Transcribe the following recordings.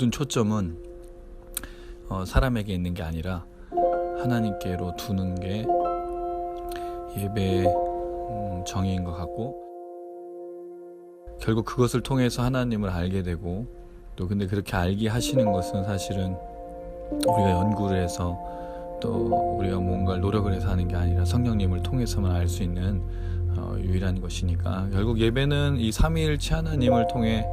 모든 초점은 사람에게 있는 게 아니라 하나님께로 두는 게 예배의 정의인 것 같고, 결국 그것을 통해서 하나님을 알게 되고, 또 근데 그렇게 알게 하시는 것은 사실은 우리가 연구를 해서 또 우리가 뭔가를 노력을 해서 하는 게 아니라 성령님을 통해서만 알 수 있는 유일한 것이니까, 결국 예배는 이 삼위일체 하나님을 통해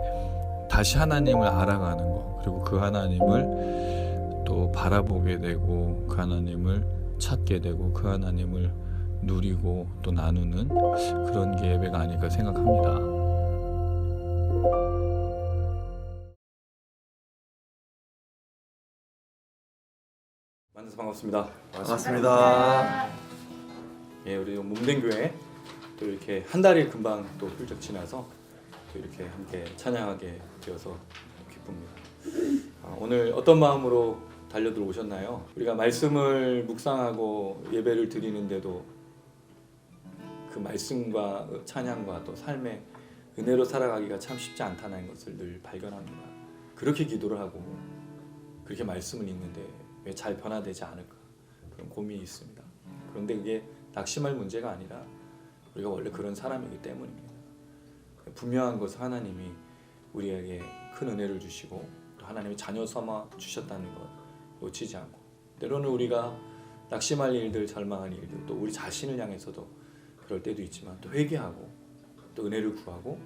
다시 하나님을 알아가는 거, 그리고 그 하나님을 또 바라보게 되고, 그 하나님을 찾게 되고, 그 하나님을 누리고 또 나누는 그런 게 예배가 아닐까 생각합니다. 만나서 반갑습니다. 반갑습니다. 예, 우리 몸된 교회 또 이렇게 한 달이 금방 또 훌쩍 지나서 또 이렇게 함께 찬양하게 되어서 기쁩니다. 오늘 어떤 마음으로 달려들 오셨나요? 우리가 말씀을 묵상하고 예배를 드리는데도 그 말씀과 찬양과 또 삶의 은혜로 살아가기가 참 쉽지 않다는 것을 늘 발견합니다. 그렇게 기도를 하고 그렇게 말씀을 읽는데 왜 잘 변화되지 않을까, 그런 고민이 있습니다. 그런데 그게 낙심할 문제가 아니라 우리가 원래 그런 사람이기 때문입니다. 분명한 것은 하나님이 우리에게 큰 은혜를 주시고 또 하나님이 자녀 삼아 주셨다는 것 놓치지 않고, 때로는 우리가 낙심할 일들, 절망할 일들, 또 우리 자신을 향해서도 그럴 때도 있지만 또 회개하고 또 은혜를 구하고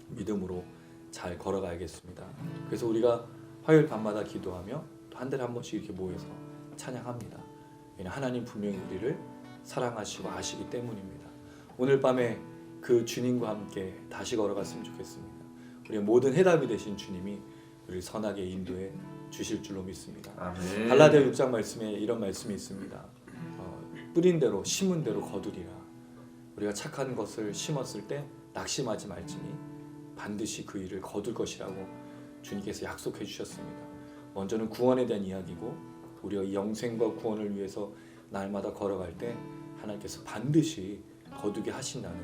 믿음으로 잘 걸어가야겠습니다. 그래서 우리가 화요일 밤마다 기도하며 또 한 달에 한 번씩 이렇게 모여서 찬양합니다. 왜냐하면 하나님 분명히 우리를 사랑하시고 아시기 때문입니다. 오늘 밤에 그 주님과 함께 다시 걸어갔으면 좋겠습니다. 우리의 모든 해답이 되신 주님이 우리를 선하게 인도해 주실 줄로 믿습니다. 아멘. 갈라디아 6장 말씀에 이런 말씀이 있습니다. 뿌린 대로 심은 대로 거두리라. 우리가 착한 것을 심었을 때 낙심하지 말지니 반드시 그 일을 거둘 것이라고 주님께서 약속해 주셨습니다. 먼저는 구원에 대한 이야기고, 우리가 영생과 구원을 위해서 날마다 걸어갈 때 하나님께서 반드시 거두게 하신다는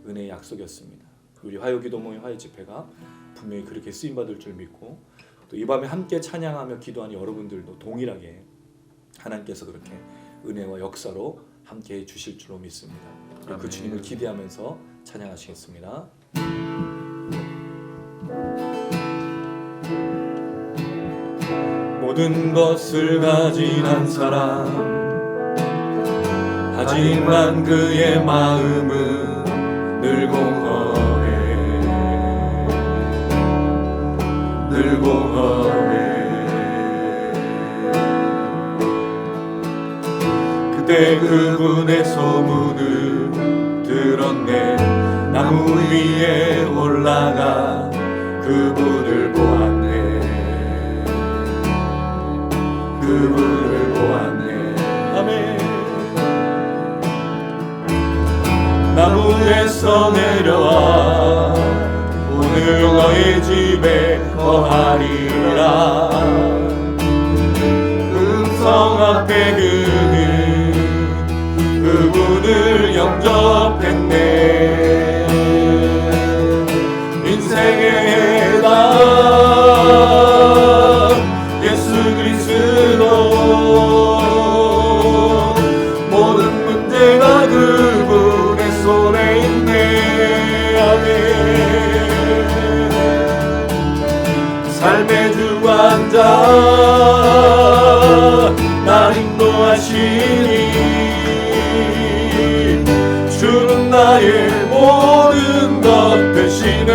은혜의 약속이었습니다. 우리 화요기도 모임 화요집회가 분명히 그렇게 쓰임받을 줄 믿고, 또 이 밤에 함께 찬양하며 기도하는 여러분들도 동일하게 하나님께서 그렇게 은혜와 역사로 함께 해주실 줄로 믿습니다. 그 주님을 기대하면서 찬양하시겠습니다. 모든 것을 가진 한 사람, 하지만 그의 마음은 늘 공허해, 늘 공허해. 그때 그분의 소문을 들었네. 나무 위에 올라가 그분을 보았네, 그분을 보았네. 아멘. 나무에서 내려와 오늘 너의 집에 거하리라. 음성 앞에 그분을 영접했네. 인생의 해답 예수 그리스도. 모든 문제가 그분의 손에 있네. 아멘. 삶의 주관자 날 인도하시니 주는 나의 모든 것 대신에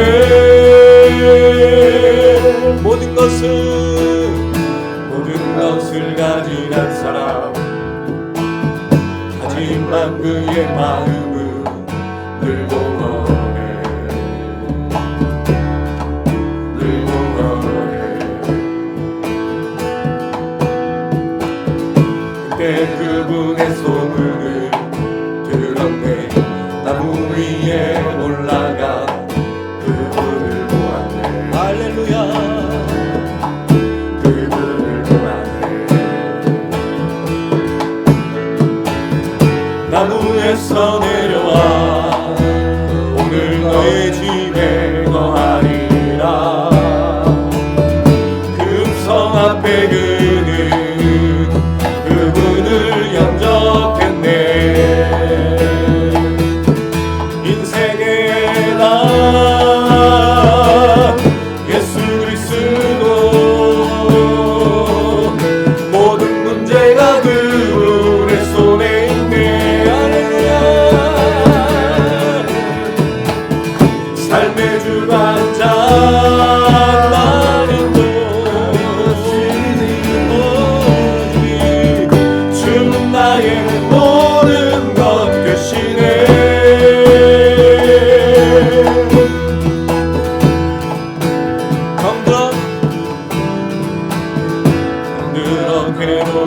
모든 것을 가진 한 사람, 하지만 그의 마음은 늘 공허해, 늘 공허해. 그때 그분의 소문을 들었네. 나무 위에 올라가 그분을 보았네. 할렐루야. 그분을 보았네. 나무에서 내려와 오늘 너의 집에 거하리라. 그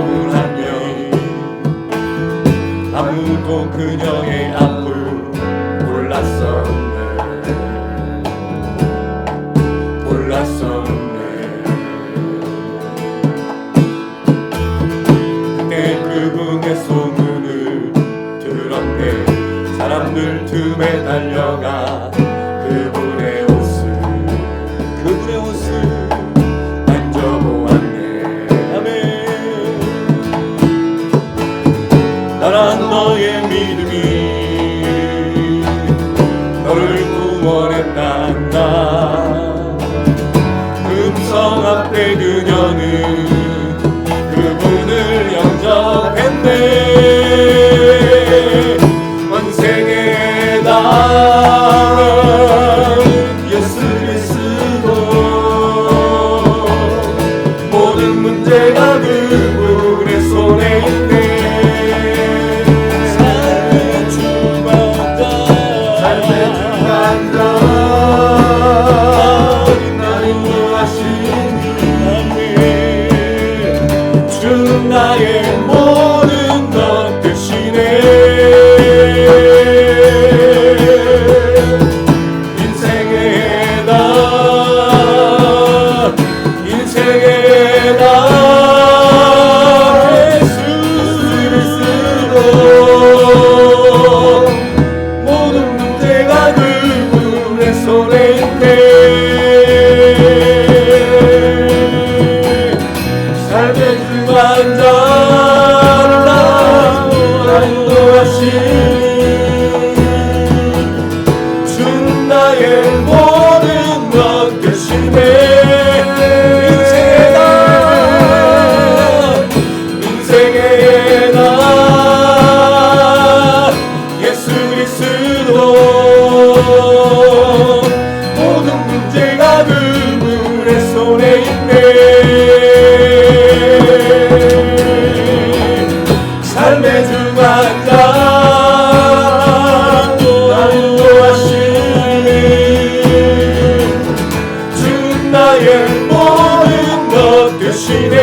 서운하니 아무도 그녀의 아픔 몰랐었네. 그때 그분의 소문을 들었네. 사람들 틈에 달려가 그분의 옷을 만져보았네. 아멘. 나란 너의 믿음이 너를 구원했단다. 음성 앞에 그녀는 그분을 영접했네. 원생의 날 예수 그리스도 모든 문제가 그분의 손에 있네. 삶의 주관자 나를 인도하시니 주는 나의 모든 것 되시네. 인생의 날 예수 그리스도 모든 문제가 그분의 손에 있네. 삶의 주관자 나를 인도하시니 주는 나의 모든 것 되시네. 인생의 날 예수 그리스도 모든 문제가 그분의 손에 있네. 삶의 주관자 나를 인도하시니 주는 나의 모든 것 되시네.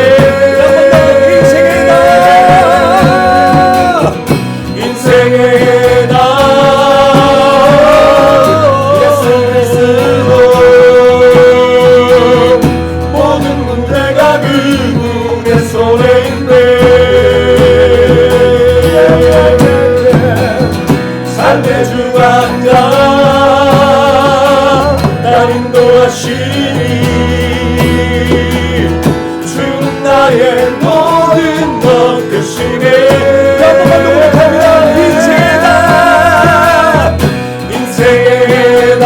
인생의 날 예수 그리스도 모든 문제가 그분의 손에 있네. 삶의 주관자 날 인도하시니 주는 나의 모든 것 되시네. 인생의 날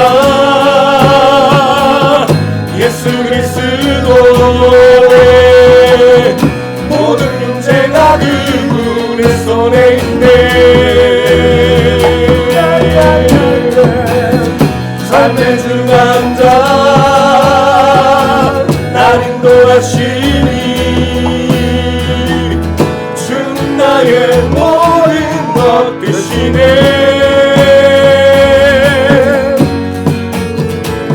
예수 그리스도 모든 문제가 그분의 손에 있네. 삶의 주관자 날 인도하시니 주는 나의 모든 것 되시네.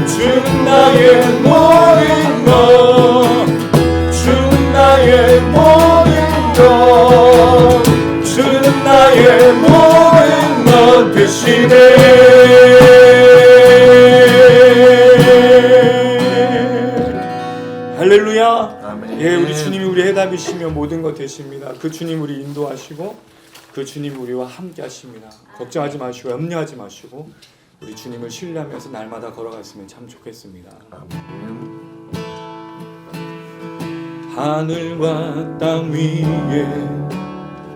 주는 나의 모든 것 주는 나의 모든 것 주는 나의 모든 것 되시네. 할렐루야. 아멘. 예, 우리 주님이 우리 해답이시며 모든 것 되십니다. 그 주님 우리 인도하시고 그 주님 우리와 함께 하십니다. 걱정하지 마시고 염려하지 마시고 우리 주님을 신뢰하면서 날마다 걸어갔으면 참 좋겠습니다. 하늘과 땅 위에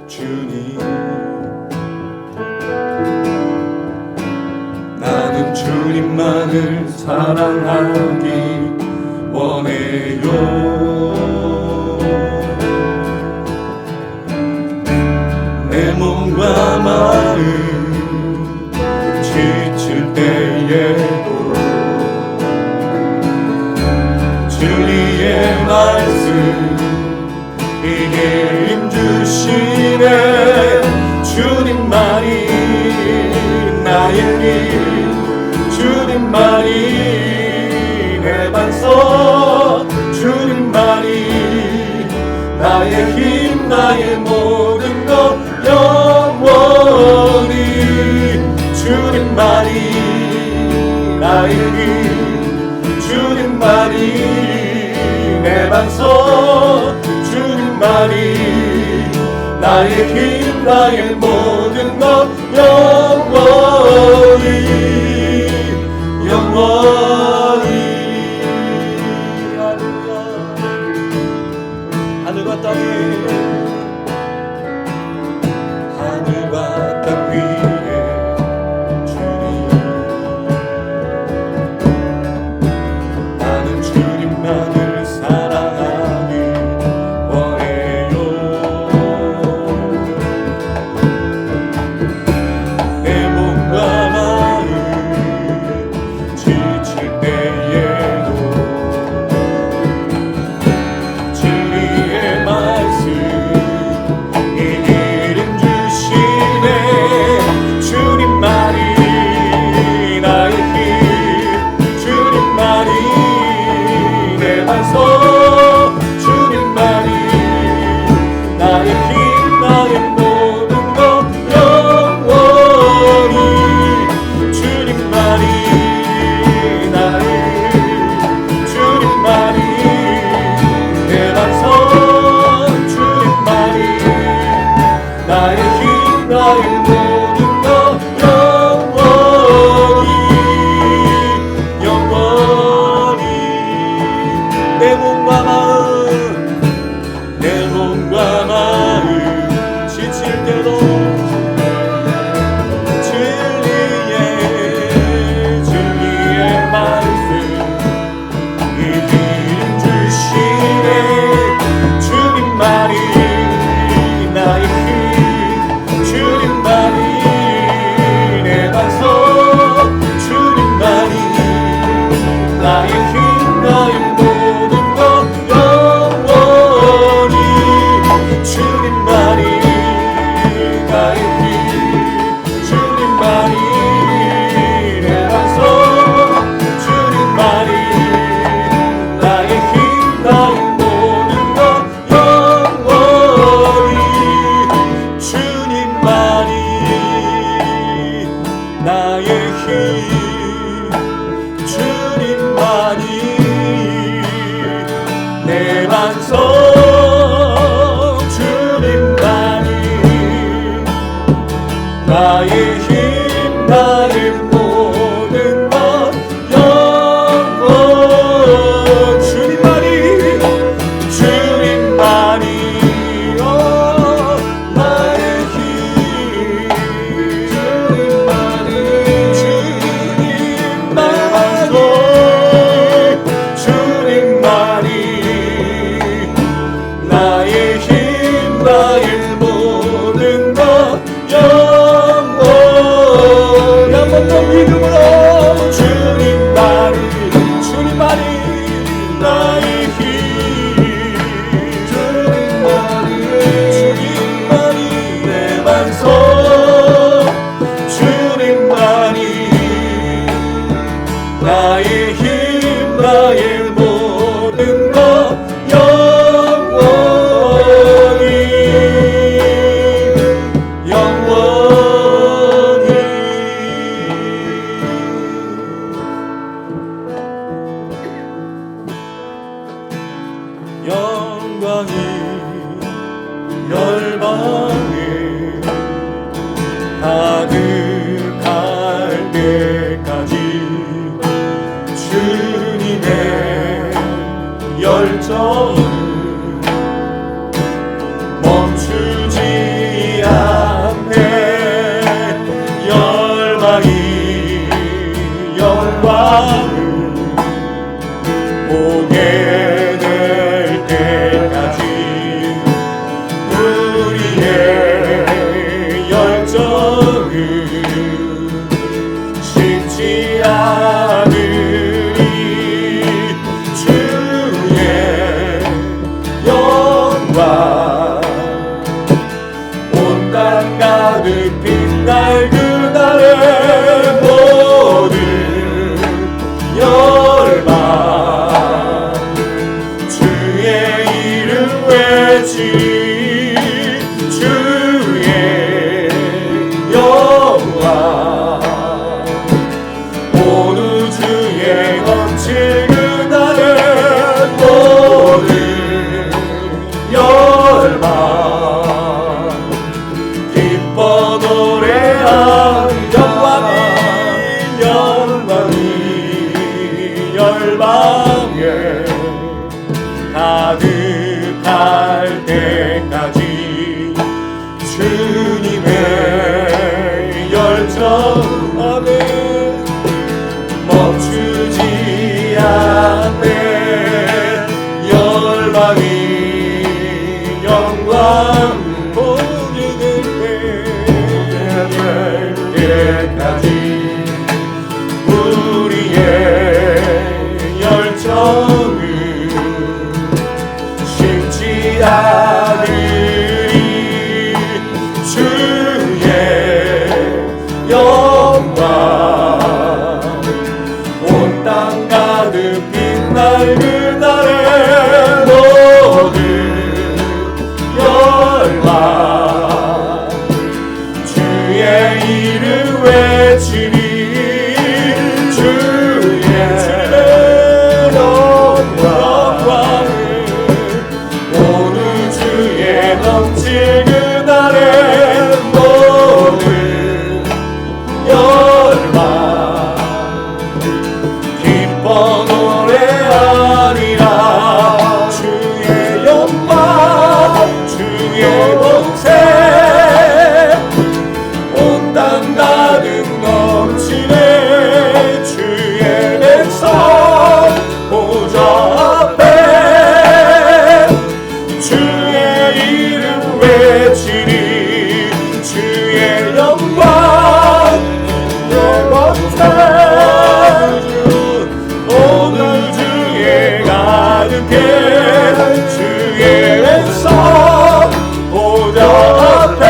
주님 나는 주님만을 사랑하기 원해요. 내 몸과 마음 지칠 때에도 진리의 말씀 이게 힘주시네. 주님만이 나의 힘 주님만이 내 반석 주님만이 나의 힘 나의 모든 것 영원히 주님만이 나의 힘 주님만이 내 반석 주님만이 나의 힘 나의 모든 것 영원히 할렐루야. 하늘과 땅 위에 주님 나는 주님만을 사랑하기 원해요. 내 몸과 마음 지칠 때에도 진리의 말씀 이 이름 주시네. 주님만이 나의 힘 주님만이 내 반석 주님만이 나의 힘 나의 모든 것 영원히 주님만이 나의 힘 주님만이 내 반석 주님만이 나의 힘 나의 모든 것 영원히 내 몸과 마음 지칠 때도 진리의 말씀 이 이름 주시네. 주님만이 나의 힘 주님만이 내 반석 주님만이 나의 힘 나의 모든 것 영원히 주님만이 나의 힘 주님만이 내 반석 주님만이 나의 힘 나의 모든 것 영원히 주님만이 나의 힘 주님만이 내 반석 주님만이 나의 힘 나의 모든 것 영원 주님만이 나의 힘 주님만이 내 반석 주님만이 나의 힘 나의 모든 것 영원히 한 번 더 믿음으로 주님만이 나의 힘 주님만이 내 반석 주님만이 나의 힘 나의 모든 것 영원히 영광이 열방에 가득할 때까지 주님의 열정은 멈추지 않네. 영광을 보게 될 때까지 우리의 열정은 식지 않으리. 주의 영광 온 땅 가득 빛날 그날의 모든 열방 주의 이름 외치리. 주님의 열정 아멘 멈추지 않네 열방이 영광 보게 될 때까지 우리의 열정을 식지 않으리 주의 영광 온 땅 가득 빛날 그날의 모든 열망 주의 이름 외치리 주의 영광을 오늘 주의 넘칠 그날의 모든 열망 기뻐 노래하리라 주의 영광 주의 권세 온 땅 가득 넘치네 주의 백성 보좌 앞에 주의 이름 외치리 주의 영광 권세 오늘 주의 가득해 주의 백성 보좌 앞에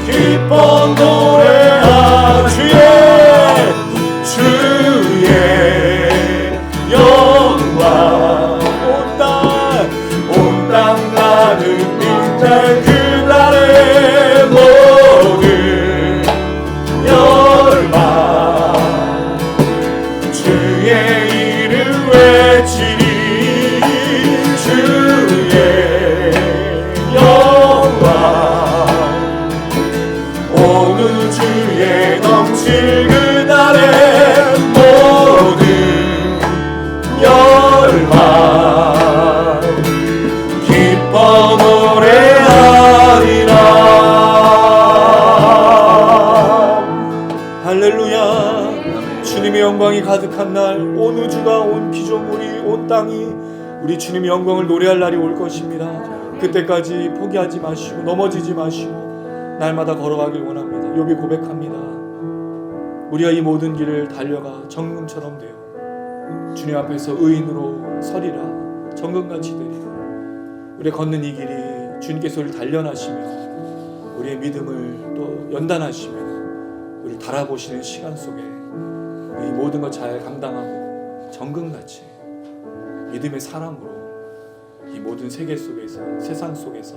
기뻐 노래하 주의 영광 온 땅 가득 빛날 그날의 모든 열망 주의 이름 외치리 주의 영광 오늘 주의 넘칠 그날의 모든 열망 기뻐 노래하리라 할렐루야 주님의 영광이 가득한 날 온 우주가 온 피조물이 온 땅이 우리 주님의 영광을 노래할 날이 올 것입니다. 그때까지 포기하지 마시고 넘어지지 마시고 날마다 걸어가길 원합니다. 욥이 고백합니다. 우리가 이 모든 길을 달려가 정금처럼 되어 주님 앞에서 의인으로 서리라 정금같이 되리라. 우리가 걷는 이 길이 주님께서 우리를 단련하시며 우리의 믿음을 또 연단하시며 우리를 달아보시는 시간 속에 이 모든 것 잘 감당하고 정금같이 믿음의 사람으로 이 모든 세계 속에서 세상 속에서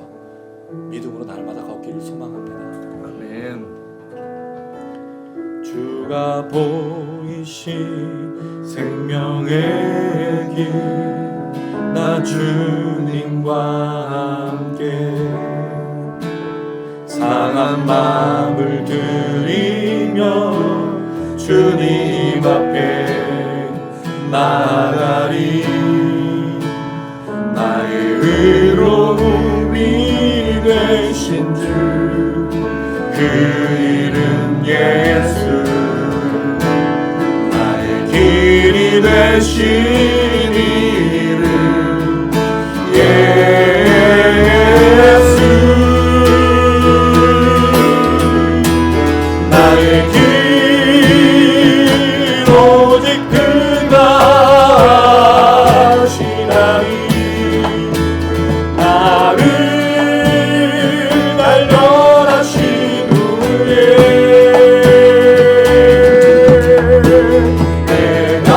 믿음으로 날마다 걷기를 소망합니다. 아멘. 주가 보이신 생명의 길 나 주님과 함께 상한 마음을 들이며 주님 앞에 나가리 나의 의로움이 되신 주 그 이름 예수 나의 길이 되신 이름 예수 나의 길 오직 그가 하시나니 나를 단련하신 후에 내가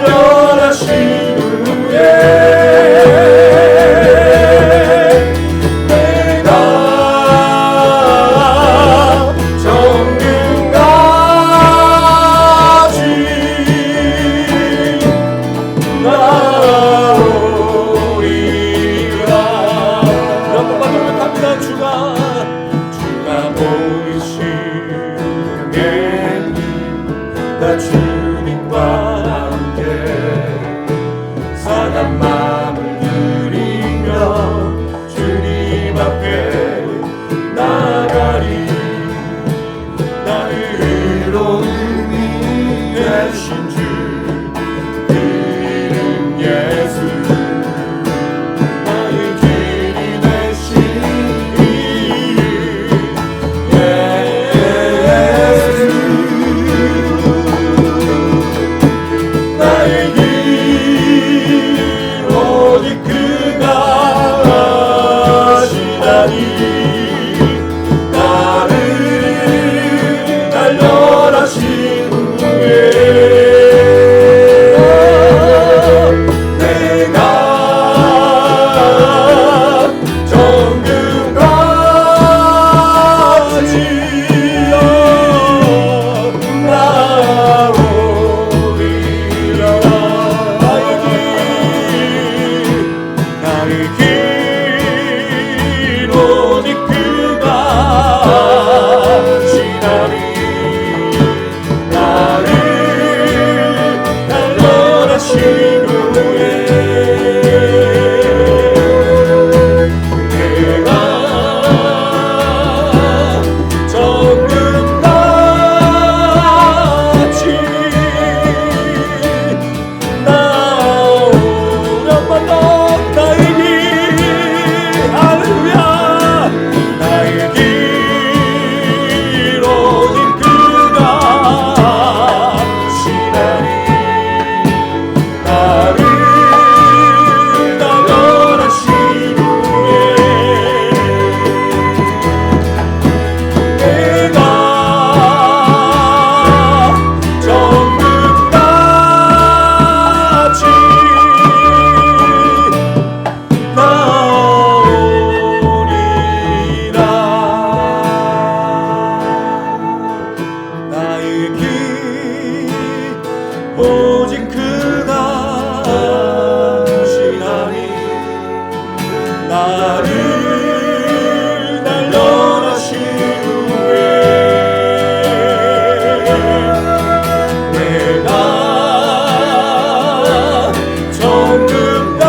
단련하신 후에 내가 정금같이 나오리라. 한번만 고백합니다. 주가 보이시네 나 주님과 함께 상한 마음을 누리며 주님 앞에 나가리. 나의 의로움이 되신 주 그 이름 예수 나의 길이 되신 나의 길 오직 그가 하시다니. 나를 단련하신 후에 내가 정금같이 나오리라. 나의 길 오직 그가 하시나니. 나를 단련하신 후에 내가 정금같이 나오련만 더 나의 길 할렐루야. 나의 길 오직 그가 하시나니. 나를 단련하신 후에 내가 정금같이 나오리라. 나의 길 오직 그가 하시나니. 나를 단련하신 후에 내가 정금같이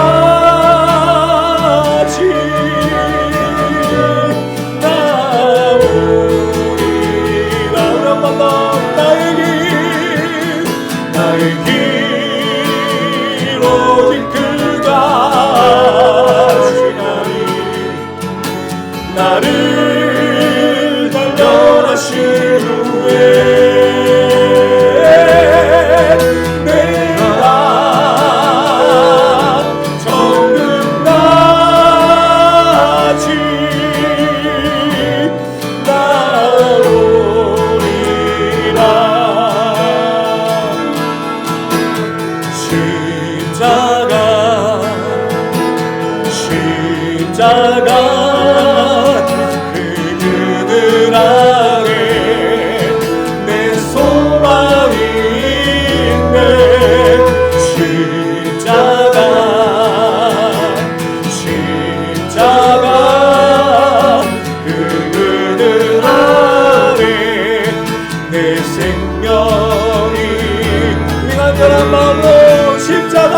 나오리라. 한번 더 나의 길 오직 그가 하시나니. 나를 단련하신 후에 내가 정금같이 나오리라. 십자가 그 그늘 아래 내 소망이 있네. 십자가 그 그늘 아래 내 생명이 간절한 마음으로 십자가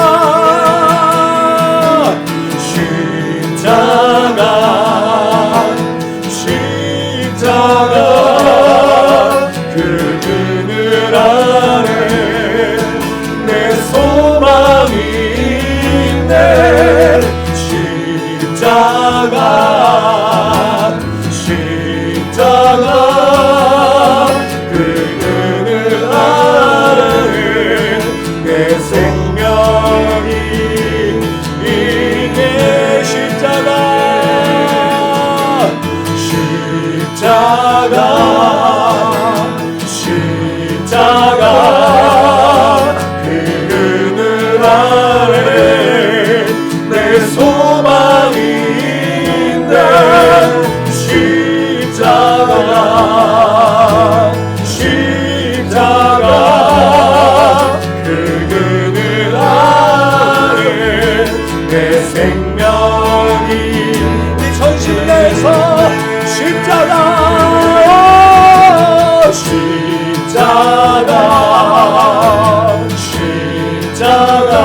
십자가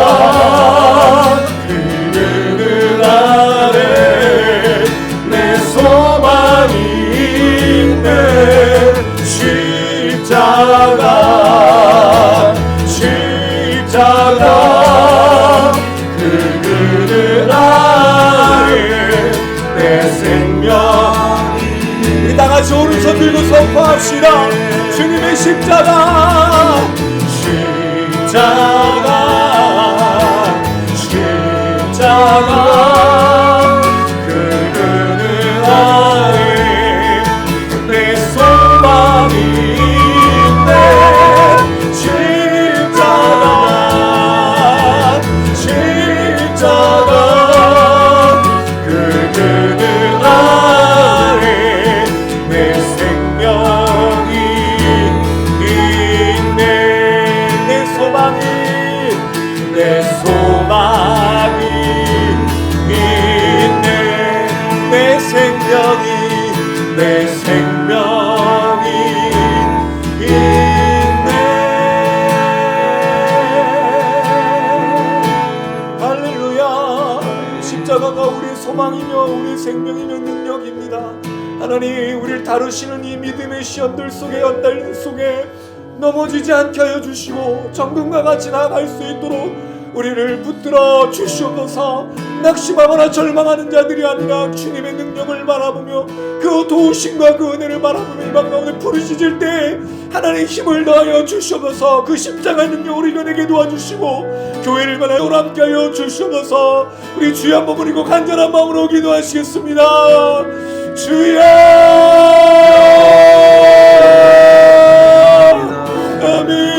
그늘 아래 내 소망이 있네. 십자가 그 그늘 아래 내 생명이. 우리 다같이 오른손 들고 선포합시다. 주님의 십자가 그 그늘 아래 내 소망이 있네. 십자가 그 그늘 아래 내 생명이 있네. 내 소망이 있네. 내 생명이 있네. 할렐루야. 십자가가 우리의 소망이며 우리의 생명이며 능력입니다. 하나님, 우리를 다루시는 이 믿음의 시험들 속에 연달 속에 넘어지지 않게 하여 주시고 정금과 같이 나아갈 수 있도록 우리를 붙들어 주시옵소서. 낙심하거나 절망하는 자들이 아니라 주님의 능력을 바라보며 그 도우심과 그 은혜를 바라보며 이방 가운데 부르짖을 때 하나님의 힘을 더하여 주시옵소서. 그 십자가의 능력으로 이겨내게 도와주시고 교회를 만나여 함께 하여 주시옵소서. 우리 주여 한번 부르고 간절한 마음으로 기도하시겠습니다. 주여 아멘.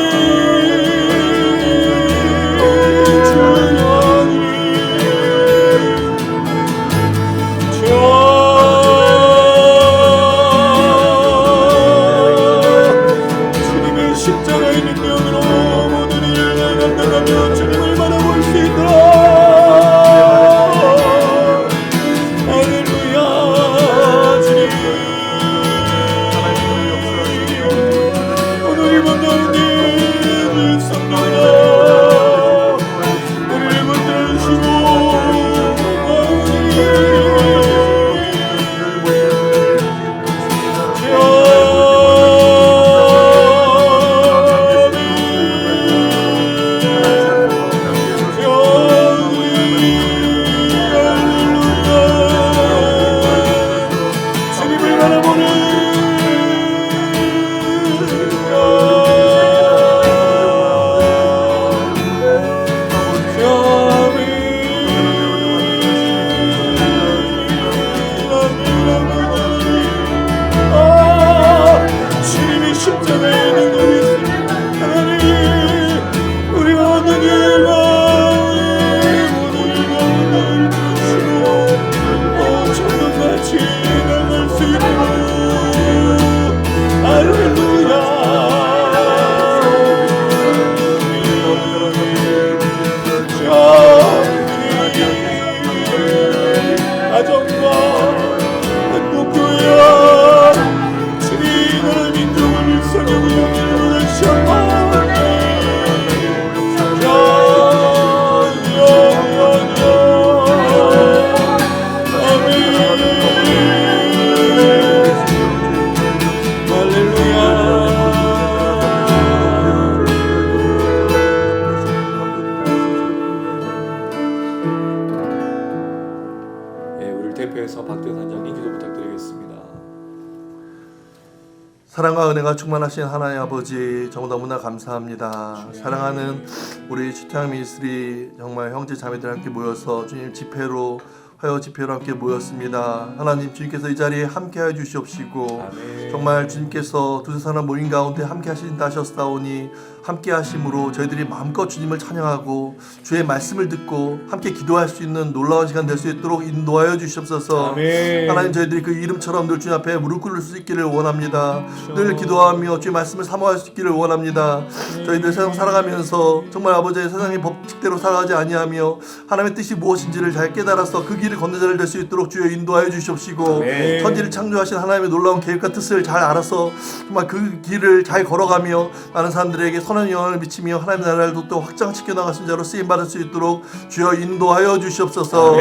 사랑과 은혜가 충만하신 하나님 아버지, 정말 너무나 감사합니다. 사랑하는 우리 슈타임 미니스트리 정말 형제 자매들 함께 모여서 주님 집회로 하여 집회로 함께 모였습니다. 하나님, 주님께서 이 자리에 함께 하여 주시옵시고 아멘. 정말 주님께서 두세 사람 모임 가운데 함께 하신다 하셨사오니 함께 하심으로 저희들이 마음껏 주님을 찬양하고 주의 말씀을 듣고 함께 기도할 수 있는 놀라운 시간 될 수 있도록 인도하여 주시옵소서. 아멘. 하나님, 저희들이 그 이름처럼 늘 주님 앞에 무릎 꿇을 수 있기를 원합니다. 늘 기도하며 주의 말씀을 사모할 수 있기를 원합니다. 저희들 세상 살아가면서 정말 아버지의 세상의 법칙대로 살아가지 아니하며 하나님의 뜻이 무엇인지를 잘 깨달아서 그 길을 걷는 자를 될 수 있도록 주여 인도하여 주시옵시고 아멘. 천지를 창조하신 하나님의 놀라운 계획과 뜻을 잘 알아서 정말 그 길을 잘 걸어가며 많은 사람들에게 선한 영향을 미치며 하나님의 나라를 또 확장시켜 나가신 자로 쓰임 받을 수 있도록 주여 인도하여 주시옵소서.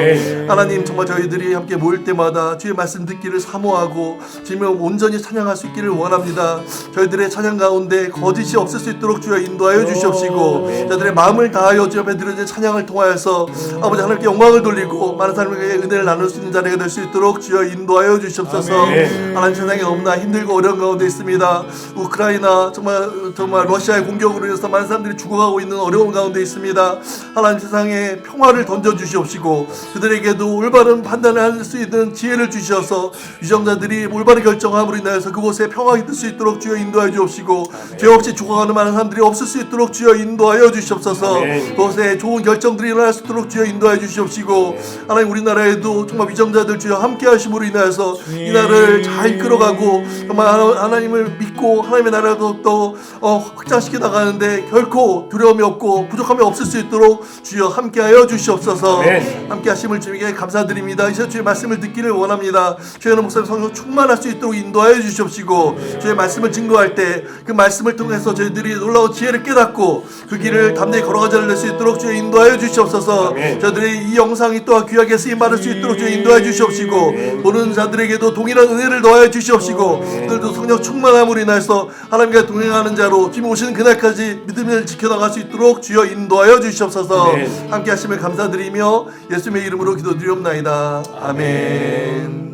하나님 정말 저희들이 함께 모일 때마다 주의 말씀 듣기를 사모하고 주님을 온전히 찬양할 수 있기를 원합니다. 저희들의 찬양 가운데 거짓이 없을 수 있도록 주여 인도하여 주시옵시고 저희들의 마음을 다하여 주 앞에 드려진 찬양을 통하여서 아버지 하나님께 영광을 돌리고 많은 사람에게 은혜를 나눌 수 있는 자리가 될 수 있도록 주여 인도하여 주시옵소서. 하나님 세상에 너무나 힘들고 어려운 가운데 있습니다. 우크라이나 정말 러시아의 공격으로 인해서 많은 사람들이 죽어가고 있는 어려운 가운데 있습니다. 하나님 세상에 평화를 던져 주시옵시고 그들에게도 올바른 판단을 할 수 있는 지혜를 주셔서 유정자들이 올바른 결정함으로 인하여서 그곳에 평화가 있을 수 있도록 주여 인도하여 주옵시고 죄 없이 죽어가는 많은 사람들이 없을 수 있도록 주여 인도하여 주시옵소서. 그곳에 좋은 결정들이 일어날 수 있도록 주여 인도하여 주시옵시고 하나님 우리나라에도 정말 위정자들 주여 함께 하심으로 인하여서 이 나라를 잘 이끌어가고 정말 하나님을 믿고 하나님의 나라도 또 확장시켜 나가는데 결코 두려움이 없고 부족함이 없을 수 있도록 주여 함께하여 주시옵소서. 함께 하심을 주님께 감사드립니다. 이제 주의 말씀을 듣기를 원합니다. 주의 목사님 성령 충만할 수 있도록 인도하여 주시옵시고 주의 말씀을 증거할 때 그 말씀을 통해서 저희들이 놀라운 지혜를 깨닫고 그 길을 담대히 걸어가자 낼 수 있도록 주의 인도하여 주시옵소서. 저희들이 이 영상이 또한 귀하게 쓰임 받을 수 있도록 주의 인도하여 주시옵시고 보는 자들에게도 동일한 은혜를 더하여 주시옵시고 그들도 성령 충만함으로 인하여서 하나님과 동행하는 자로 주님 오시는 그날까지 믿음을 지켜나갈 수 있도록 주여 인도하여 주시옵소서. 함께 하심을 감사드리며 예수님의 이름으로 기도드리옵나이다. 아멘.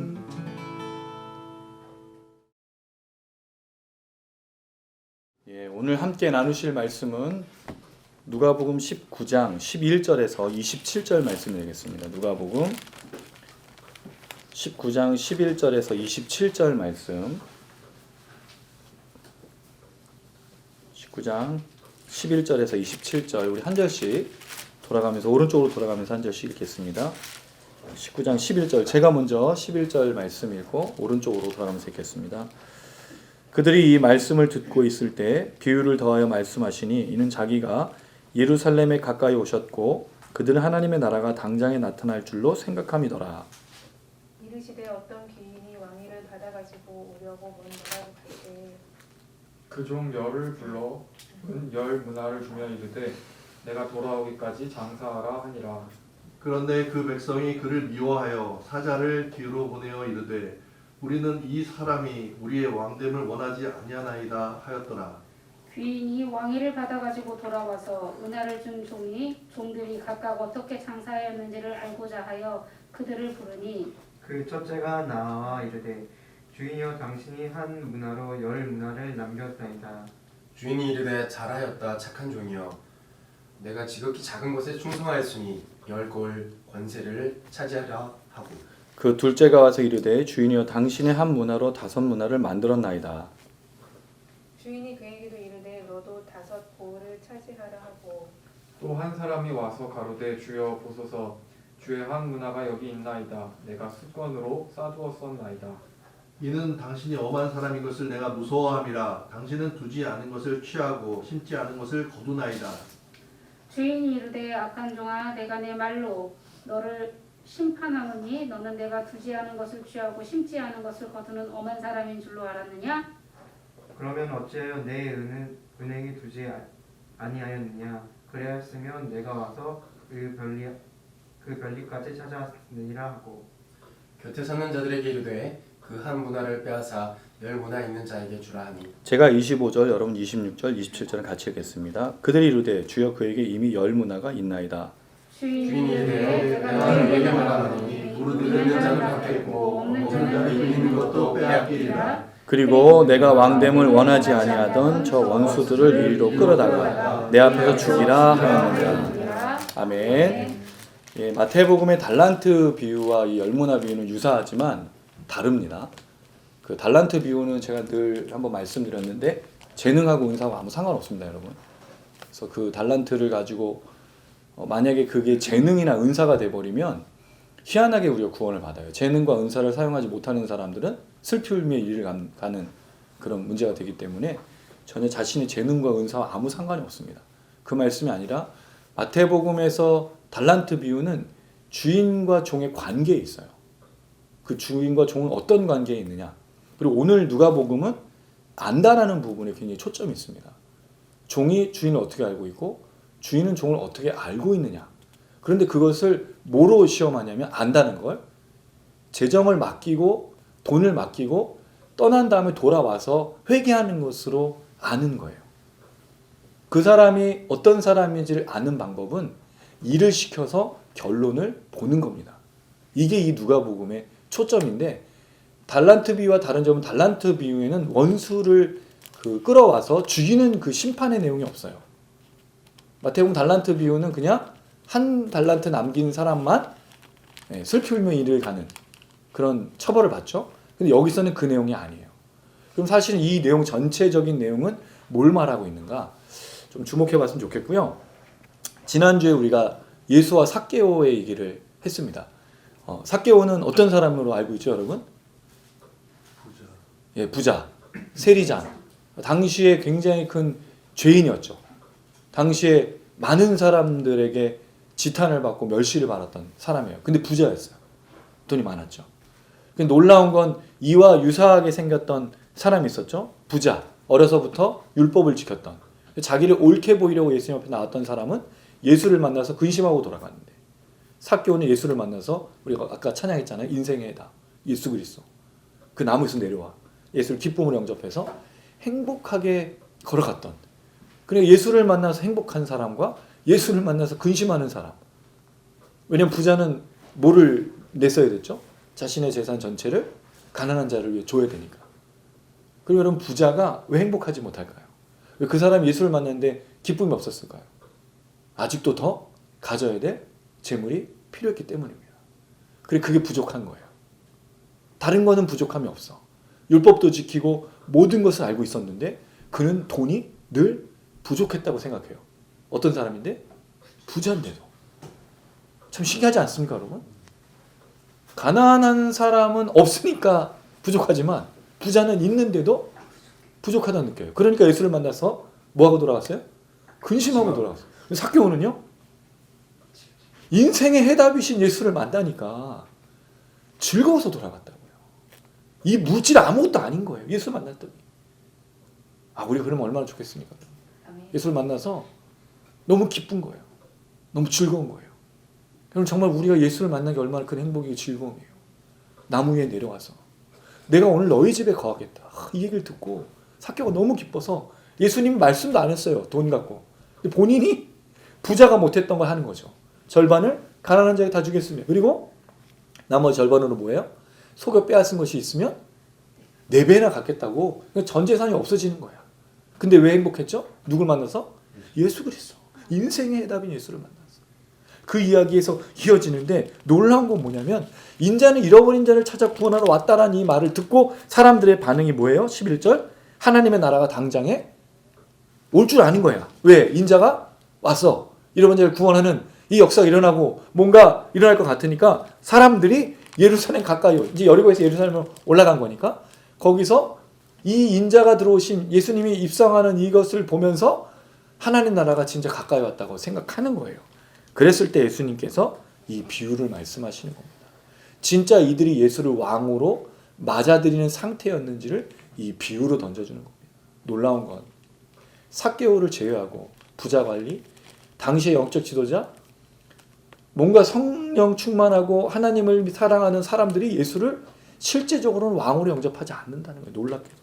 오늘 함께 나누실 말씀은 누가복음 19장 11절에서 27절 말씀을 드리겠습니다. 누가복음 19장 11절에서 27절 말씀. 19장 11절에서 27절 우리 한 절씩 돌아가면서 오른쪽으로 돌아가면서 한 절씩 읽겠습니다. 19장 11절 제가 먼저 11절 말씀 읽고 오른쪽으로 돌아가면서 읽겠습니다. 그들이 이 말씀을 듣고 있을 때 비유를 더하여 말씀하시니 이는 자기가 예루살렘에 가까이 오셨고 그들은 하나님의 나라가 당장에 나타날 줄로 생각함이더라. 이르시되 어떤 귀인이 왕위를 받아가지고 오려고 먼 나라로 갈때 그 종 열을 불러 열 문화를 주며 이르되 내가 돌아오기까지 장사하라 하니라. 그런데 그 백성이 그를 미워하여 사자를 뒤로 보내어 이르되 우리는 이 사람이 우리의 왕됨을 원하지 아니하나이다 하였더라. 귀인이 왕위를 받아가지고 돌아와서 은하를 준 종들이 각각 어떻게 장사하였는지를 알고자 하여 그들을 부르니 그 첫째가 나와 이르되 주인이여 당신이 한 문화로 열 문화를 남겼나이다. 주인이 이르되 잘하였다 착한 종이여 내가 지극히 작은 것에 충성하였으니 10골 권세를 차지하라 하고 그 둘째가 와서 이르되 주인이여 당신의 한 문화로 5 문화를 만들었나이다. 주인이 그에게도 이르되 너도 5 고을을 차지하라 하고 또 한 사람이 와서 가로되 주여 보소서 주의 한 문화가 여기 있나이다. 내가 습관으로 싸두었었나이다. 이는 당신이 엄한 사람인 것을 내가 무서워함이라. 당신은 두지 않은 것을 취하고 심지 않은 것을 거두나이다. 주인이 이르되 악한 종아 내가 내 말로 너를 심판하노니 너는 내가 두지 않은 것을 취하고 심지 않은 것을 거두는 엄한 사람인 줄로 알았느냐? 그러면 어찌하여 내 은행에 두지 아니하였느냐? 그래였으면 내가 와서 그 별리까지 찾아왔느니라 하고 곁에 서는 자들에게 이르되 그 한 문화를 빼앗아 10 문화 있는 자에게 주라 하니 제가 25절 여러분 26절 27절을 같이 읽겠습니다. 그들이 이르되 주여 그에게 이미 10 문화가 있나이다. 주인이 이르되 내가 내가 너에게 너에게 말하노니 무릇 있는 자는 받겠고 없는 자는 자는 있는 것도 빼앗기리라. 그리고 내가 왕됨을 원하지 아니하던 저 원수들을 이리로 끌어다가 내 앞에서 죽이라 하였느니라. 아멘. 예, 마태복음의 달란트 비유와 이 10 문화 비유는 유사하지만 다릅니다. 그 달란트 비유는 제가 늘 한번 말씀드렸는데 재능하고 은사하고 아무 상관없습니다, 여러분. 그래서 그 달란트를 가지고 만약에 그게 재능이나 은사가 돼버리면 희한하게 우리가 구원을 받아요. 재능과 은사를 사용하지 못하는 사람들은 슬픔의 일을 가는 그런 문제가 되기 때문에 전혀 자신의 재능과 은사와 아무 상관이 없습니다. 그 말씀이 아니라 마태복음에서 달란트 비유는 주인과 종의 관계에 있어요. 그 주인과 종은 어떤 관계에 있느냐. 그리고 오늘 누가복음은 안다라는 부분에 굉장히 초점이 있습니다. 종이 주인을 어떻게 알고 있고 주인은 종을 어떻게 알고 있느냐. 그런데 그것을 뭐로 시험하냐면 안다는 걸. 재정을 맡기고 돈을 맡기고 떠난 다음에 돌아와서 회개하는 것으로 아는 거예요. 그 사람이 어떤 사람인지를 아는 방법은 일을 시켜서 결론을 보는 겁니다. 이게 이 누가복음의 초점인데 달란트 비유와 다른 점은 달란트 비유에는 원수를 끌어와서 죽이는 그 심판의 내용이 없어요. 마태복음 달란트 비유는 그냥 한 달란트 남긴 사람만 슬피 울며 이를 가는 그런 처벌을 받죠. 근데 여기서는 그 내용이 아니에요. 그럼 사실은 이 내용 전체적인 내용은 뭘 말하고 있는가? 좀 주목해 봤으면 좋겠고요. 지난주에 우리가 예수와 삭개오의 얘기를 했습니다. 삭개오는 어떤 사람으로 알고 있죠, 여러분? 부자, 세리장. 당시에 굉장히 큰 죄인이었죠. 당시에 많은 사람들에게 지탄을 받고 멸시를 받았던 사람이에요. 근데 부자였어요. 돈이 많았죠. 근데 놀라운 건 이와 유사하게 생겼던 사람이 있었죠. 부자, 어려서부터 율법을 지켰던, 자기를 옳게 보이려고 예수님 앞에 나왔던 사람은 예수를 만나서 근심하고 돌아갔는데, 삭개오는 예수를 만나서 우리가 아까 찬양했잖아요. 인생의 해답, 예수 그리스도. 그 나무에서 내려와 예수를 기쁨으로 영접해서 행복하게 걸어갔던, 그러니까 예수를 만나서 행복한 사람과 예수를 만나서 근심하는 사람. 왜냐하면 부자는 뭐를 냈어야 됐죠? 자신의 재산 전체를 가난한 자를 위해 줘야 되니까. 그리고 여러분, 부자가 왜 행복하지 못할까요? 왜 그 사람이 예수를 만났는데 기쁨이 없었을까요? 아직도 더 가져야 될 재물이 필요했기 때문입니다. 그리고 그게 부족한 거예요. 다른 거는 부족함이 없어. 율법도 지키고 모든 것을 알고 있었는데 그는 돈이 늘 부족했다고 생각해요. 어떤 사람인데? 부자인데도. 참 신기하지 않습니까, 여러분? 가난한 사람은 없으니까 부족하지만 부자는 있는데도 부족하다는 느껴요. 그러니까 예수를 만나서 뭐하고 돌아갔어요? 근심하고 돌아갔어요. 삭개오는요? 인생의 해답이신 예수를 만나니까 즐거워서 돌아갔다고요. 이 물질 아무것도 아닌 거예요. 예수 만났더니. 우리 그러면 얼마나 좋겠습니까? 예수를 만나서 너무 기쁜 거예요. 너무 즐거운 거예요. 그럼 정말 우리가 예수를 만난 게 얼마나 큰 행복이고 즐거움이에요. 나무 위에 내려와서 내가 오늘 너희 집에 거하겠다. 이 얘기를 듣고 삭개오가 너무 기뻐서 예수님 말씀도 안 했어요. 돈 갖고. 본인이 부자가 못했던 걸 하는 거죠. 절반을 가난한 자에게 다 주겠으며, 그리고 나머지 절반으로 뭐예요? 속여 빼앗은 것이 있으면 4배나 갖겠다고. 전 재산이 없어지는 거야. 근데 왜 행복했죠? 누굴 만나서? 예수 그리스도. 인생의 해답인 예수를 만났어. 그 이야기에서 이어지는데 놀라운 건 뭐냐면, 인자는 잃어버린 자를 찾아 구원하러 왔다라는 이 말을 듣고 사람들의 반응이 뭐예요? 11절. 하나님의 나라가 당장에 올 줄 아는 거야. 왜? 인자가 와서 잃어버린 자를 구원하는 이 역사가 일어나고 뭔가 일어날 것 같으니까 사람들이 예루살렘 가까이, 이제 여리고에서 예루살렘으로 올라간 거니까 거기서 이 인자가 들어오신 예수님이 입성하는 이것을 보면서 하나님 나라가 진짜 가까이 왔다고 생각하는 거예요. 그랬을 때 예수님께서 이 비유를 말씀하시는 겁니다. 진짜 이들이 예수를 왕으로 맞아들이는 상태였는지를 이 비유로 던져주는 겁니다. 놀라운 건 삭개오를 제외하고 부자 관리, 당시의 영적 지도자, 뭔가 성령 충만하고 하나님을 사랑하는 사람들이 예수를 실제적으로는 왕으로 영접하지 않는다는 거예요. 놀랍게도.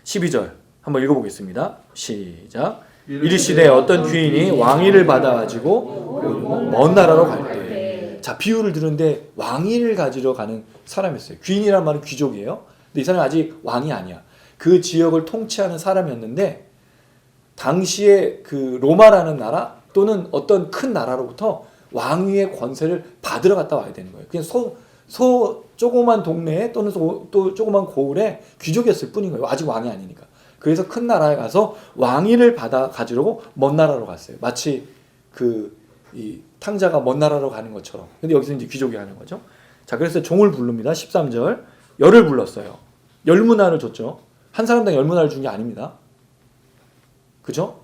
12절 한번 읽어보겠습니다. 시작. 이르시되 어떤 귀인이 왕위를 받아가지고 먼 나라로 갈 때. 자, 비유를 들은데 왕위를 가지러 가는 사람이었어요. 귀인이란 말은 귀족이에요. 근데 이 사람은 아직 왕이 아니야. 그 지역을 통치하는 사람이었는데 당시에 그 로마라는 나라 또는 어떤 큰 나라로부터 왕위의 권세를 받으러 갔다 와야 되는 거예요. 그냥 조그만 동네에 또는 또 조그만 고을에 귀족이었을 뿐인 거예요. 아직 왕이 아니니까. 그래서 큰 나라에 가서 왕위를 받아 가지려고 먼 나라로 갔어요. 마치 이 탕자가 먼 나라로 가는 것처럼. 근데 여기서 이제 귀족이 하는 거죠. 자, 그래서 종을 부릅니다. 13절. 열을 불렀어요. 열문화를 줬죠. 한 사람당 열문화를 준 게 아닙니다. 그죠?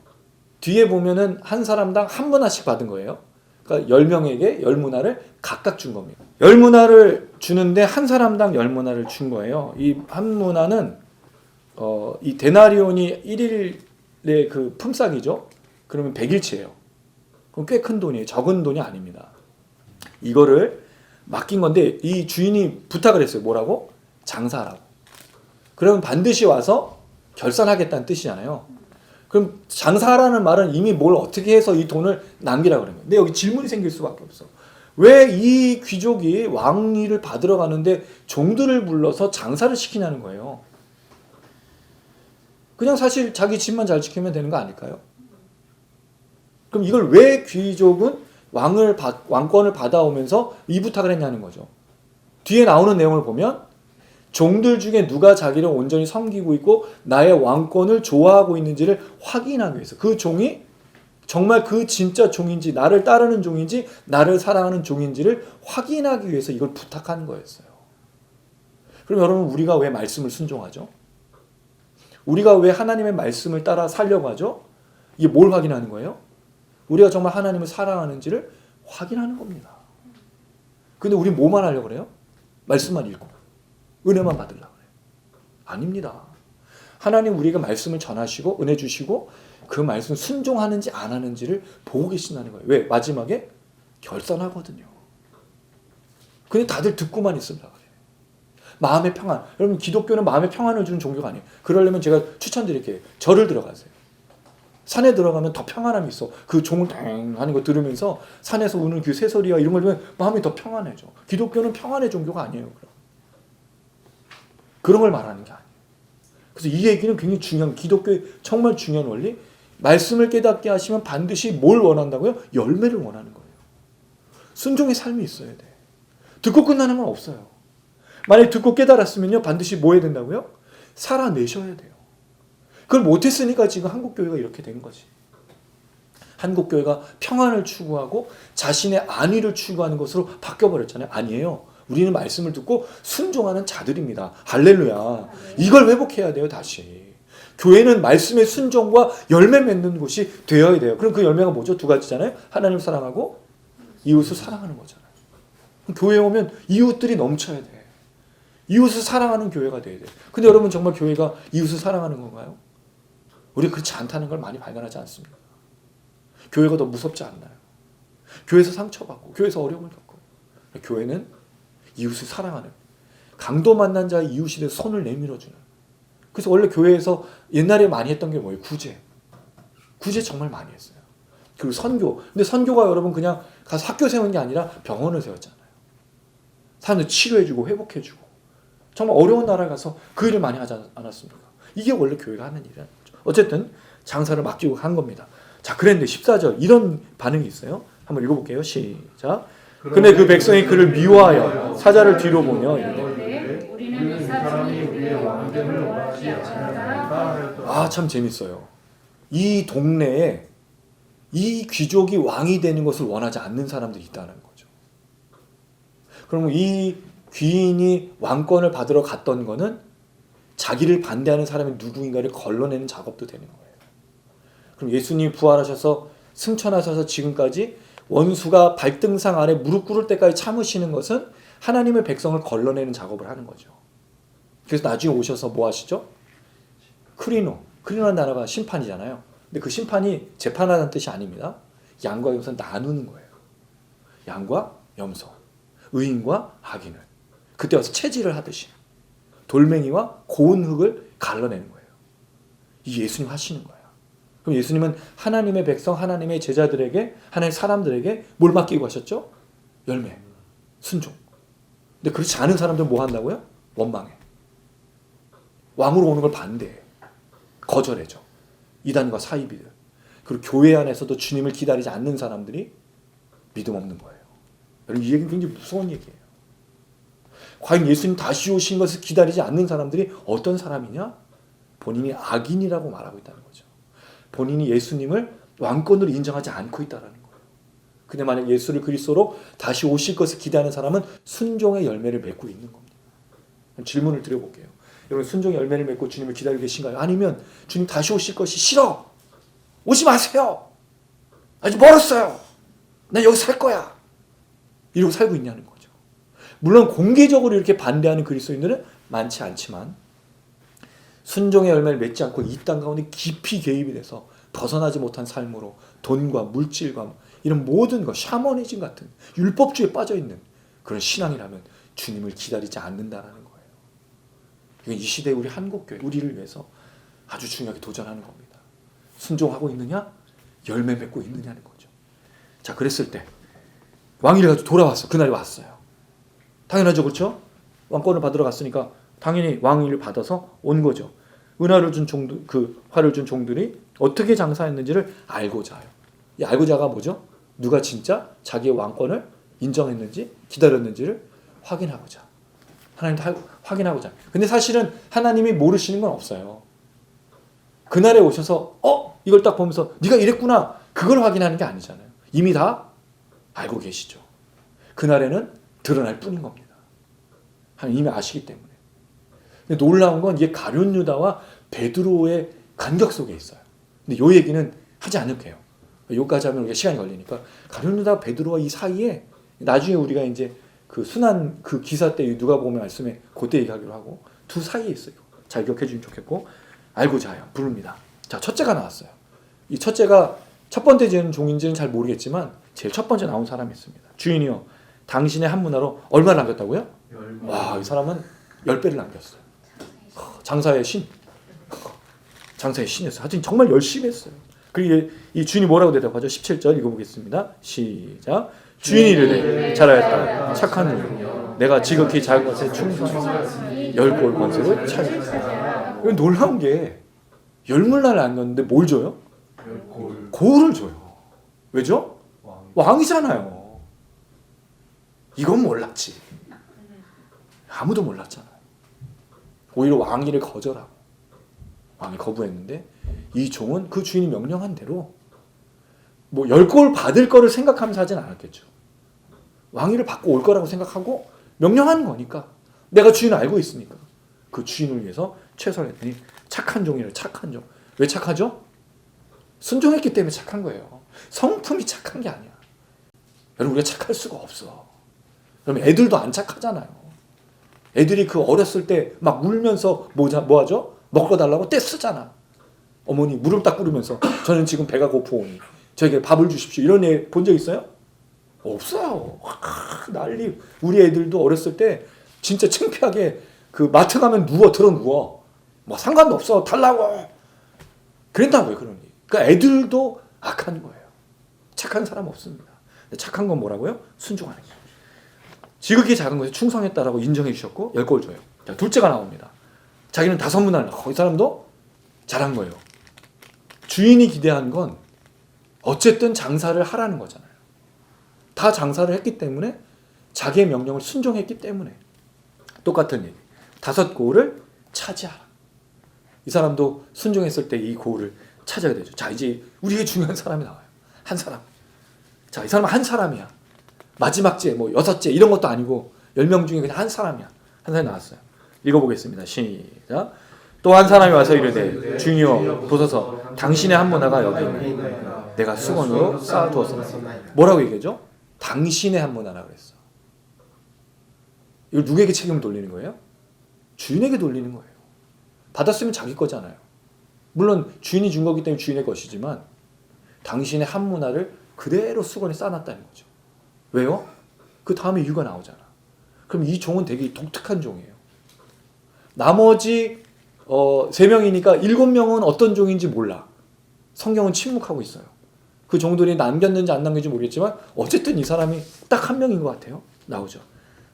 뒤에 보면은 한 사람당 한 문화씩 받은 거예요. 그러니까 10명에게 열문화를 각각 준 겁니다. 열문화를 주는데 한 사람당 열문화를 준 거예요. 이 한 문화는 이 데나리온이 1일 그 품삯이죠. 그러면 100일치예요. 그럼 꽤 큰 돈이에요. 적은 돈이 아닙니다. 이거를 맡긴 건데 이 주인이 부탁을 했어요. 뭐라고? 장사하라고. 그러면 반드시 와서 결산하겠다는 뜻이잖아요. 그럼 장사하라는 말은 이미 뭘 어떻게 해서 이 돈을 남기라고 그러는 거예요. 근데 여기 질문이 생길 수밖에 없어. 왜 이 귀족이 왕위를 받으러 가는데 종들을 불러서 장사를 시키냐는 거예요. 그냥 사실 자기 집만 잘 지키면 되는 거 아닐까요? 그럼 이걸 왜 귀족은 왕권을 받아오면서 이 부탁을 했냐는 거죠. 뒤에 나오는 내용을 보면 종들 중에 누가 자기를 온전히 섬기고 있고 나의 왕권을 좋아하고 있는지를 확인하기 위해서 그 종이 정말 그 진짜 종인지 나를 따르는 종인지 나를 사랑하는 종인지를 확인하기 위해서 이걸 부탁한 거였어요. 그럼 여러분 우리가 왜 말씀을 순종하죠? 우리가 왜 하나님의 말씀을 따라 살려고 하죠? 이게 뭘 확인하는 거예요? 우리가 정말 하나님을 사랑하는지를 확인하는 겁니다. 근데 우리 뭐만 하려고 그래요? 말씀만 읽고 은혜만 받으려고 그래요. 아닙니다. 하나님 우리가 말씀을 전하시고 은혜 주시고 그 말씀 순종하는지 안 하는지를 보고 계신다는 거예요. 왜? 마지막에 결산하거든요. 근데 다들 듣고만 있으려고 그래요. 마음의 평안. 여러분 기독교는 마음의 평안을 주는 종교가 아니에요. 그러려면 제가 추천드릴게요. 절을 들어가세요. 산에 들어가면 더 평안함이 있어. 그 종을 땡 하는 거 들으면서 산에서 우는 그 새소리와 이런 걸 들으면 마음이 더 평안해져. 기독교는 평안의 종교가 아니에요. 그런 걸 말하는 게 아니에요. 그래서 이 얘기는 굉장히 중요한, 기독교의 정말 중요한 원리. 말씀을 깨닫게 하시면 반드시 뭘 원한다고요? 열매를 원하는 거예요. 순종의 삶이 있어야 돼. 듣고 끝나는 건 없어요. 만약에 듣고 깨달았으면요 반드시 뭐 해야 된다고요? 살아내셔야 돼요. 그걸 못했으니까 지금 한국교회가 이렇게 된 거지. 한국교회가 평안을 추구하고 자신의 안위를 추구하는 것으로 바뀌어버렸잖아요. 아니에요. 우리는 말씀을 듣고 순종하는 자들입니다. 할렐루야. 이걸 회복해야 돼요. 다시. 교회는 말씀의 순종과 열매 맺는 곳이 되어야 돼요. 그럼 그 열매가 뭐죠? 두 가지잖아요. 하나님을 사랑하고 이웃을 사랑하는 거잖아요. 교회에 오면 이웃들이 넘쳐야 돼. 이웃을 사랑하는 교회가 돼야 돼. 근데 여러분 정말 교회가 이웃을 사랑하는 건가요? 우리 그렇지 않다는 걸 많이 발견하지 않습니까? 교회가 더 무섭지 않나요? 교회에서 상처받고 교회에서 어려움을 겪고 교회는 이웃을 사랑하는 강도 만난 자의 이웃이 돼서 손을 내밀어주는. 그래서 원래 교회에서 옛날에 많이 했던 게 뭐예요? 구제 정말 많이 했어요. 그리고 선교. 근데 선교가 여러분 그냥 가서 학교 세운 게 아니라 병원을 세웠잖아요. 사람들 치료해주고 회복해주고 정말 어려운 나라에 가서 그 일을 많이 하지 않았습니까? 이게 원래 교회가 하는 일이라는 거죠. 어쨌든 장사를 맡기고 간 겁니다. 자, 그랬는데 14절 이런 반응이 있어요. 한번 읽어볼게요. 시작. 근데 그 백성이 그를 미워하여 사자를 뒤로 보며 이르되 우리는 이 사람이 우리의 왕됨을 원하지 않는다. 아, 참 재밌어요. 이 동네에 이 귀족이 왕이 되는 것을 원하지 않는 사람들이 있다는 거죠. 그러면 이 귀인이 왕권을 받으러 갔던 거는 자기를 반대하는 사람이 누구인가를 걸러내는 작업도 되는 거예요. 그럼 예수님이 부활하셔서 승천하셔서 지금까지 원수가 발등상 아래 무릎 꿇을 때까지 참으시는 것은 하나님의 백성을 걸러내는 작업을 하는 거죠. 그래서 나중에 오셔서 뭐 하시죠? 크리노라는 단어가 심판이잖아요. 근데 그 심판이 재판하는 뜻이 아닙니다. 양과 염소 나누는 거예요. 양과 염소, 의인과 악인을. 그때 와서 체질을 하듯이 돌멩이와 고운 흙을 갈라내는 거예요. 이 예수님 하시는 거예요. 그럼 예수님은 하나님의 백성, 하나님의 제자들에게, 하나님의 사람들에게 뭘 맡기고 하셨죠? 열매, 순종. 근데 그렇지 않은 사람들은 뭐 한다고요? 원망해. 왕으로 오는 걸 반대해. 거절해줘. 이단과 사이비들. 그리고 교회 안에서도 주님을 기다리지 않는 사람들이 믿음 없는 거예요. 여러분 이 얘기는 굉장히 무서운 얘기예요. 과연 예수님 다시 오신 것을 기다리지 않는 사람들이 어떤 사람이냐? 본인이 악인이라고 말하고 있다는 거죠. 본인이 예수님을 왕권으로 인정하지 않고 있다는 거예요. 근데 만약 예수를 그리스도로 다시 오실 것을 기대하는 사람은 순종의 열매를 맺고 있는 겁니다. 질문을 드려볼게요. 여러분 순종의 열매를 맺고 주님을 기다리고 계신가요? 아니면 주님 다시 오실 것이 싫어. 오지 마세요. 아직 멀었어요. 난 여기 살 거야. 이러고 살고 있냐는 거죠. 물론 공개적으로 이렇게 반대하는 그리스도인들은 많지 않지만 순종의 열매를 맺지 않고 이 땅 가운데 깊이 개입이 돼서 벗어나지 못한 삶으로 돈과 물질과 이런 모든 것, 샤머니즘 같은 율법주의에 빠져있는 그런 신앙이라면 주님을 기다리지 않는다라는 거예요. 이건 이 시대의 우리 한국교회, 우리를 위해서 아주 중요하게 도전하는 겁니다. 순종하고 있느냐? 열매 맺고 있느냐는 거죠. 자, 그랬을 때 왕위를 가지고 돌아왔어. 그날이 왔어요. 당연하죠, 그렇죠? 왕권을 받으러 갔으니까 당연히 왕위를 받아서 온 거죠. 은화를 준 종들, 그 화를 준 종들이 어떻게 장사했는지를 알고자 해요. 이 알고자가 뭐죠? 누가 진짜 자기의 왕권을 인정했는지 기다렸는지를 확인하고자. 하나님도 확인하고자. 근데 사실은 하나님이 모르시는 건 없어요. 그날에 오셔서 이걸 딱 보면서 네가 이랬구나 그걸 확인하는 게 아니잖아요. 이미 다 알고 계시죠. 그날에는 드러날 뿐인 겁니다. 하나님 이미 아시기 때문에. 근데 놀라운 건 이게 가룟 유다와 베드로의 간격 속에 있어요. 근데 이 얘기는 하지 않을게요 해요. 여기까지 하면 우리가 시간이 걸리니까 가룟 유다 베드로와 이 사이에 나중에 우리가 이제 그 순환 그 기사 때 누가 보면 말씀에 그때 얘기하기로 하고 두 사이에 있어요. 잘 기억해 주시면 좋겠고 알고자 해요. 부릅니다. 자, 첫째가 나왔어요. 이 첫째가 첫 번째 지은 종인지는 잘 모르겠지만 제일 첫 번째 나온 사람이 있습니다. 주인이요, 당신의 한 문화로 얼마를 남겼다고요? 와, 이 사람은 10배를 남겼어요. 장사의 신. 장사의 신이었어요. 하여튼 정말 열심히 했어요. 그리고 이 주인이 뭐라고 대답하죠? 17절 읽어보겠습니다. 시작. 주인이 이르되 잘하였다. 착한 종. 내가 지극히 작은 것에 충성해서 10골 권세를 차지했다. 이건 놀라운 게 10문화를 남겼는데 뭘 줘요? 고을을 줘요. 왜죠? 왕이잖아요. 이건 몰랐지. 아무도 몰랐잖아요. 오히려 왕위를 거절하고 왕이 거부했는데 이 종은 그 주인이 명령한 대로 뭐 10골 받을 거를 생각하면서 하진 않았겠죠. 왕위를 받고 올 거라고 생각하고 명령한 거니까 내가 주인을 알고 있으니까 그 주인을 위해서 최선을 했더니 착한 종이래요. 착한 종. 왜 착하죠? 순종했기 때문에 착한 거예요. 성품이 착한 게 아니야. 여러분 우리가 착할 수가 없어. 그러면 애들도 안 착하잖아요. 애들이 그 어렸을 때 막 울면서 뭐 하죠? 먹어달라고 떼쓰잖아. 어머니 무릎 딱 꿇으면서 저는 지금 배가 고프오니 저에게 밥을 주십시오. 이런 애 본 적 있어요? 없어요. 난리. 우리 애들도 어렸을 때 진짜 창피하게 그 마트 가면 들어 누워. 뭐 상관도 없어. 달라고. 그랬다고요. 그러니. 그러니까 애들도 악한 거예요. 착한 사람 없습니다. 착한 건 뭐라고요? 순종하는 거예요. 지극히 작은 것에 충성했다라고 인정해 주셨고 10골 줘요. 자, 둘째가 나옵니다. 자기는 5문화를 이 사람도 잘한 거예요. 주인이 기대한 건 어쨌든 장사를 하라는 거잖아요. 다 장사를 했기 때문에 자기의 명령을 순종했기 때문에 똑같은 얘기. 5고을을 차지하라. 이 사람도 순종했을 때 이 고을을 차지하게 되죠. 자, 이제 우리에게 중요한 사람이 나와요. 한 사람. 자, 이 사람은 한 사람이야. 마지막 제, 뭐 6째 이런 것도 아니고 10명 중에 그냥 한 사람이야. 한 사람이 나왔어요. 읽어보겠습니다. 시작. 또 한 사람이 와서 이르되 주인이여 보소서 당신의 한 문화가 여기 있네. 내가 수건으로 쌓아두었습니다. 뭐라고 얘기하죠? 당신의 한 문화라 그랬어. 이걸 누구에게 책임을 돌리는 거예요? 주인에게 돌리는 거예요. 받았으면 자기 거잖아요. 물론 주인이 준 거기 때문에 주인의 것이지만 당신의 한 문화를 그대로 수건에 쌓아놨다는 거죠. 왜요? 그 다음에 이유가 나오잖아. 그럼 이 종은 되게 독특한 종이에요. 나머지 3명이니까 7명은 어떤 종인지 몰라. 성경은 침묵하고 있어요. 그 종들이 남겼는지 안 남겼는지 모르겠지만 어쨌든 이 사람이 딱 한 명인 것 같아요. 나오죠.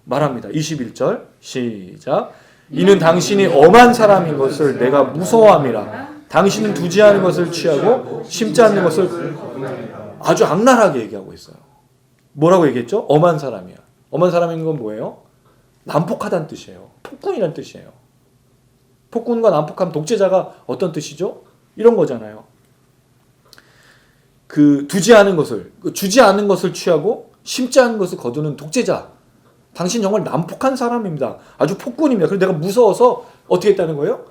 말합니다. 21절 시작. 이는 당신이 엄한 사람인 것을 내가 무서워함이라. 당신은 두지 않은 것을 취하고 심지 않는 것을 아주 악랄하게 얘기하고 있어요. 뭐라고 얘기했죠? 엄한 사람이야. 엄한 사람인 건 뭐예요? 난폭하다는 뜻이에요. 폭군이라는 뜻이에요. 폭군과 난폭함, 독재자가 어떤 뜻이죠? 이런 거잖아요. 그 두지 않은 것을, 주지 않은 것을 취하고 심지 않은 것을 거두는 독재자. 당신 정말 난폭한 사람입니다. 아주 폭군입니다. 그래서 내가 무서워서 어떻게 했다는 거예요?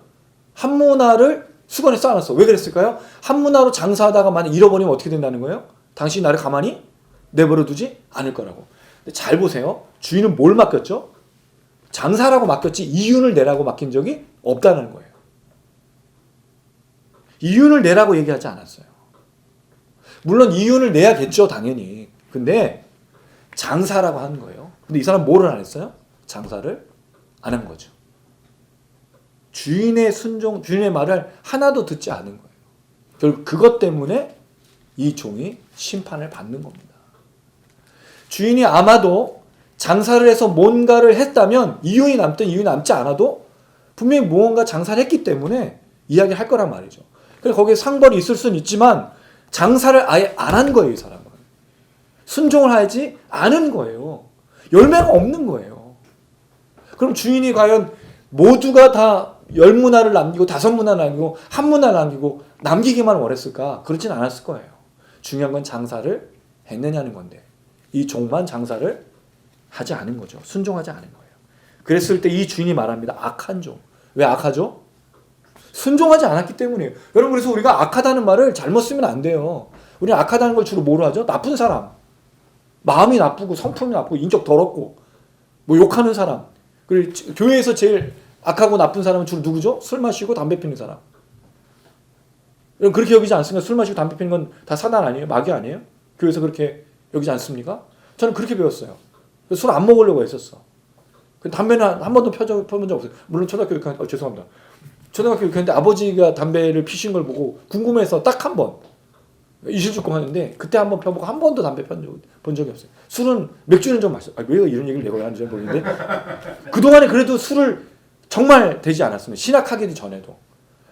한 문화를 수건에 쌓아놨어. 왜 그랬을까요? 한 문화로 장사하다가 만약 잃어버리면 어떻게 된다는 거예요? 당신이 나를 가만히 내버려 두지 않을 거라고. 근데 잘 보세요. 주인은 뭘 맡겼죠? 장사라고 맡겼지 이윤을 내라고 맡긴 적이 없다는 거예요. 이윤을 내라고 얘기하지 않았어요. 물론 이윤을 내야겠죠, 당연히. 근데 장사라고 하는 거예요. 근데 이 사람 뭐를 안 했어요? 장사를 안 한 거죠. 주인의 말을 하나도 듣지 않은 거예요. 결국 그것 때문에 이 종이 심판을 받는 겁니다. 주인이 아마도 장사를 해서 뭔가를 했다면 이윤이 남든 이윤이 남지 않아도 분명히 무언가 장사를 했기 때문에 이야기를 할 거란 말이죠. 그래서 거기에 상벌이 있을 수는 있지만 장사를 아예 안 한 거예요, 이 사람은. 순종을 하지 않은 거예요. 열매가 없는 거예요. 그럼 주인이 과연 모두가 다 10문화를 남기고 5문화를 남기고 1문화를 남기고 남기기만 원했을까? 그렇진 않았을 거예요. 중요한 건 장사를 했느냐는 건데 이 종만 장사를 하지 않은 거죠. 순종하지 않은 거예요. 그랬을 때 이 주인이 말합니다. 악한 종. 왜 악하죠? 순종하지 않았기 때문이에요. 여러분 그래서 우리가 악하다는 말을 잘못 쓰면 안 돼요. 우리는 악하다는 걸 주로 뭐로 하죠? 나쁜 사람. 마음이 나쁘고 성품이 나쁘고 인격 더럽고 뭐 욕하는 사람. 그리고 교회에서 제일 악하고 나쁜 사람은 주로 누구죠? 술 마시고 담배 피는 사람. 여러분 그렇게 여기지 않습니까? 술 마시고 담배 피는 건 다 사단 아니에요? 마귀 아니에요? 교회에서 그렇게 여기지 않습니까? 저는 그렇게 배웠어요. 술 안 먹으려고 했었어. 담배는 한 번도 펴본 적 없어요. 물론 초등학교 6학년, 죄송합니다. 초등학교 6학년 때 아버지가 담배를 피신 걸 보고 궁금해서 딱 한 번 이실직고 하는데 그때 한 번 펴보고 한 번도 담배 본 적이 없어요. 술은 맥주는 좀 마셨어요. 왜 이런 얘기를 내가 하는지 모르겠는데 그동안에 그래도 술을 정말 되지 않았습니다. 신학하기 전에도.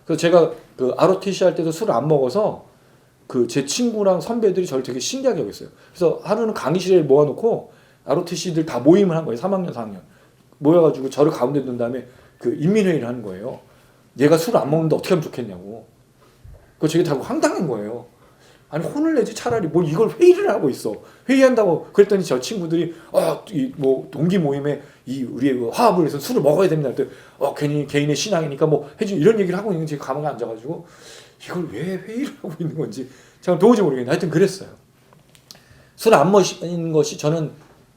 그래서 제가 그 ROTC 할 때도 술을 안 먹어서 그 제 친구랑 선배들이 저를 되게 신기하게 여겼어요. 그래서 하루는 강의실에 모아놓고 ROTC들 다 모임을 한 거예요. 3학년, 4학년. 모여가지고 저를 가운데 둔 다음에 그 인민회의를 하는 거예요. 얘가 술을 안 먹는데 어떻게 하면 좋겠냐고. 그거 되게 다 황당한 거예요. 아니 혼을 내지 차라리 뭘 이걸 회의를 하고 있어. 회의한다고 그랬더니 저 친구들이 이 뭐 동기 모임에 이 우리의 그 화합을 해서 술을 먹어야 됩니다. 그때 괜히 개인의 신앙이니까 뭐 해주 이런 얘기를 하고 있는 제 가만히 앉아가지고 이걸 왜 회의를 하고 있는 건지 제가 도저히 모르겠는데 하여튼 그랬어요. 술 안 마시는 것이 저는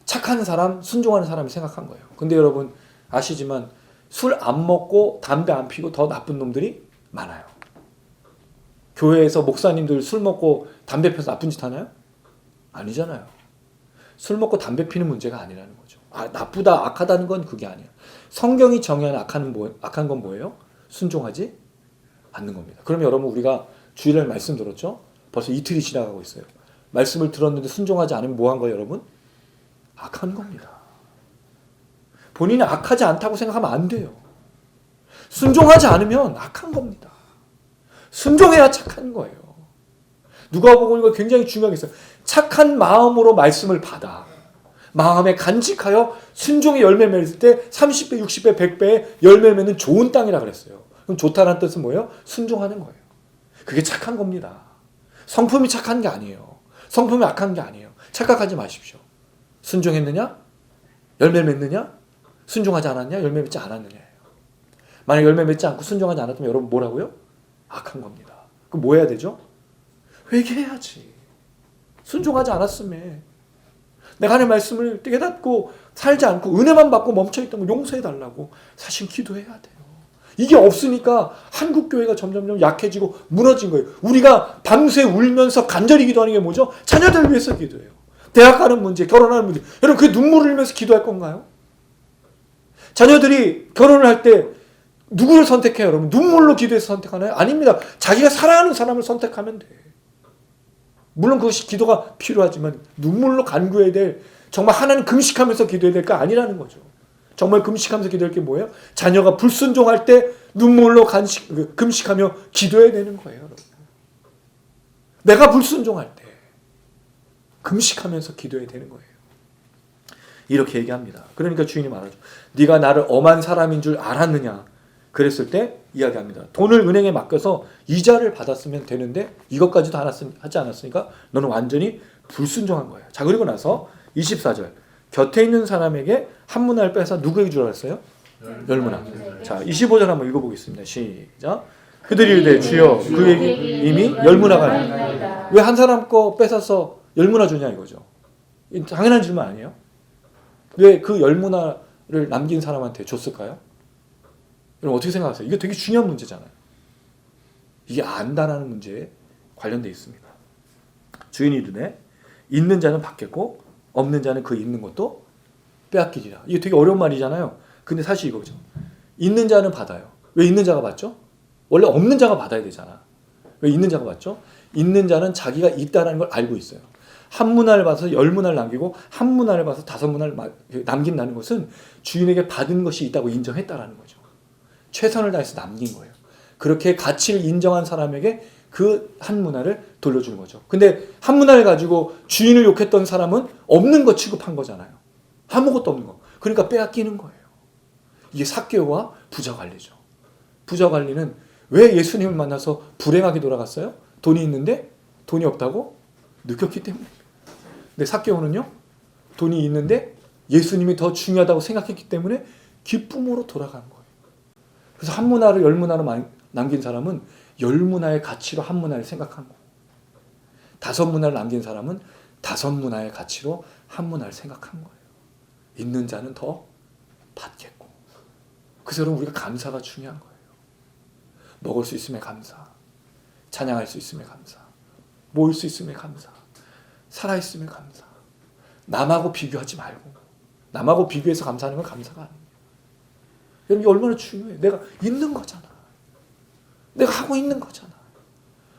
착한 사람, 순종하는 사람이 생각한 거예요. 근데 여러분 아시지만 술 안 먹고 담배 안 피고 더 나쁜 놈들이 많아요. 교회에서 목사님들 술 먹고 담배 펴서 나쁜 짓 하나요? 아니잖아요. 술 먹고 담배 피는 문제가 아니라는 거죠. 나쁘다, 악하다는 건 그게 아니에요. 성경이 정의하는 악한 건 뭐예요? 순종하지 않는 겁니다. 그러면 여러분 우리가 주일날 말씀 들었죠? 벌써 이틀이 지나가고 있어요. 말씀을 들었는데 순종하지 않으면 뭐 한 거예요, 여러분? 악한 겁니다. 본인이 악하지 않다고 생각하면 안 돼요. 순종하지 않으면 악한 겁니다. 순종해야 착한 거예요. 누가복음 이거 굉장히 중요하게 있어요. 착한 마음으로 말씀을 받아 마음에 간직하여 순종의 열매 맺을 때 30배, 60배, 100배의 열매 맺는 좋은 땅이라 그랬어요. 그럼 좋다는 뜻은 뭐예요? 순종하는 거예요. 그게 착한 겁니다. 성품이 착한 게 아니에요. 성품이 악한 게 아니에요. 착각하지 마십시오. 순종했느냐? 열매 맺느냐? 순종하지 않았냐? 열매 맺지 않았느냐예요. 만약 열매 맺지 않고 순종하지 않았다면 여러분 뭐라고요? 악한 겁니다. 그럼 뭐 해야 되죠? 회개해야지. 순종하지 않았으면 내가 하는 말씀을 깨닫고 살지 않고 은혜만 받고 멈춰있던 거 용서해달라고 사실 기도해야 돼요. 이게 없으니까 한국교회가 점점 약해지고 무너진 거예요. 우리가 밤새 울면서 간절히 기도하는 게 뭐죠? 자녀들 위해서 기도해요. 대학 가는 문제, 결혼하는 문제. 여러분 그 눈물을 흘리면서 기도할 건가요? 자녀들이 결혼을 할 때 누구를 선택해요, 여러분? 눈물로 기도해서 선택하나요? 아닙니다. 자기가 사랑하는 사람을 선택하면 돼. 물론 그것이 기도가 필요하지만 눈물로 간구해야 될, 정말 하나님 금식하면서 기도해야 될 거 아니라는 거죠. 정말 금식하면서 기도할 게 뭐예요? 자녀가 불순종할 때 눈물로 금식하며 기도해야 되는 거예요, 여러분. 내가 불순종할 때 금식하면서 기도해야 되는 거예요. 이렇게 얘기합니다. 그러니까 주인이 말하죠. 네가 나를 엄한 사람인 줄 알았느냐? 그랬을 때 이야기합니다. 돈을 은행에 맡겨서 이자를 받았으면 되는데 이것까지도 하지 않았으니까 너는 완전히 불순종한 거예요. 자, 그리고 나서 24절. 곁에 있는 사람에게 한 문화를 빼서 누구에게 주라 했어요? 10문화. 자, 25절 한번 읽어보겠습니다. 시작. 그들이 이르되 주여 그에게 이미 10문화가 아닙니다. 왜 한 사람 거 뺏어서 10문화 주냐 이거죠. 당연한 질문 아니에요? 왜 그 10문화를 남긴 사람한테 줬을까요? 여러분 어떻게 생각하세요? 이거 되게 중요한 문제잖아요. 이게 안다라는 문제에 관련되어 있습니다. 주인이 이르되 있는 자는 받겠고 없는 자는 그 있는 것도 빼앗기리라. 이게 되게 어려운 말이잖아요. 근데 사실 이거죠. 있는 자는 받아요. 왜 있는 자가 받죠? 원래 없는 자가 받아야 되잖아. 왜 있는 자가 받죠? 있는 자는 자기가 있다는 걸 알고 있어요. 한 문화를 봐서 10문화를 남기고 한 문화를 봐서 5문화를 남긴다는 것은 주인에게 받은 것이 있다고 인정했다라는 거죠. 최선을 다해서 남긴 거예요. 그렇게 가치를 인정한 사람에게 그 한 문화를 돌려주는 거죠. 근데 한 문화를 가지고 주인을 욕했던 사람은 없는 거 취급한 거잖아요. 아무것도 없는 거. 그러니까 빼앗기는 거예요. 이게 삭개오와 부자 관리죠. 부자 관리는 왜 예수님을 만나서 불행하게 돌아갔어요? 돈이 있는데 돈이 없다고 느꼈기 때문에. 근데 삭개오는요, 돈이 있는데 예수님이 더 중요하다고 생각했기 때문에 기쁨으로 돌아간 거예요. 그래서 한 문화를 10문화로 남긴 사람은 10문화의 가치로 한 문화를 생각한 거고, 5문화를 남긴 사람은 5문화의 가치로 한 문화를 생각한 거예요. 있는 자는 더 받겠고. 그래서 여러분, 우리가 감사가 중요한 거예요. 먹을 수 있음에 감사, 찬양할 수 있음에 감사, 모일 수 있음에 감사, 살아있음에 감사. 남하고 비교하지 말고, 남하고 비교해서 감사하는 건 감사가 아니에요. 여러분, 이게 얼마나 중요해요. 내가 있는 거잖아. 내가 하고 있는 거잖아.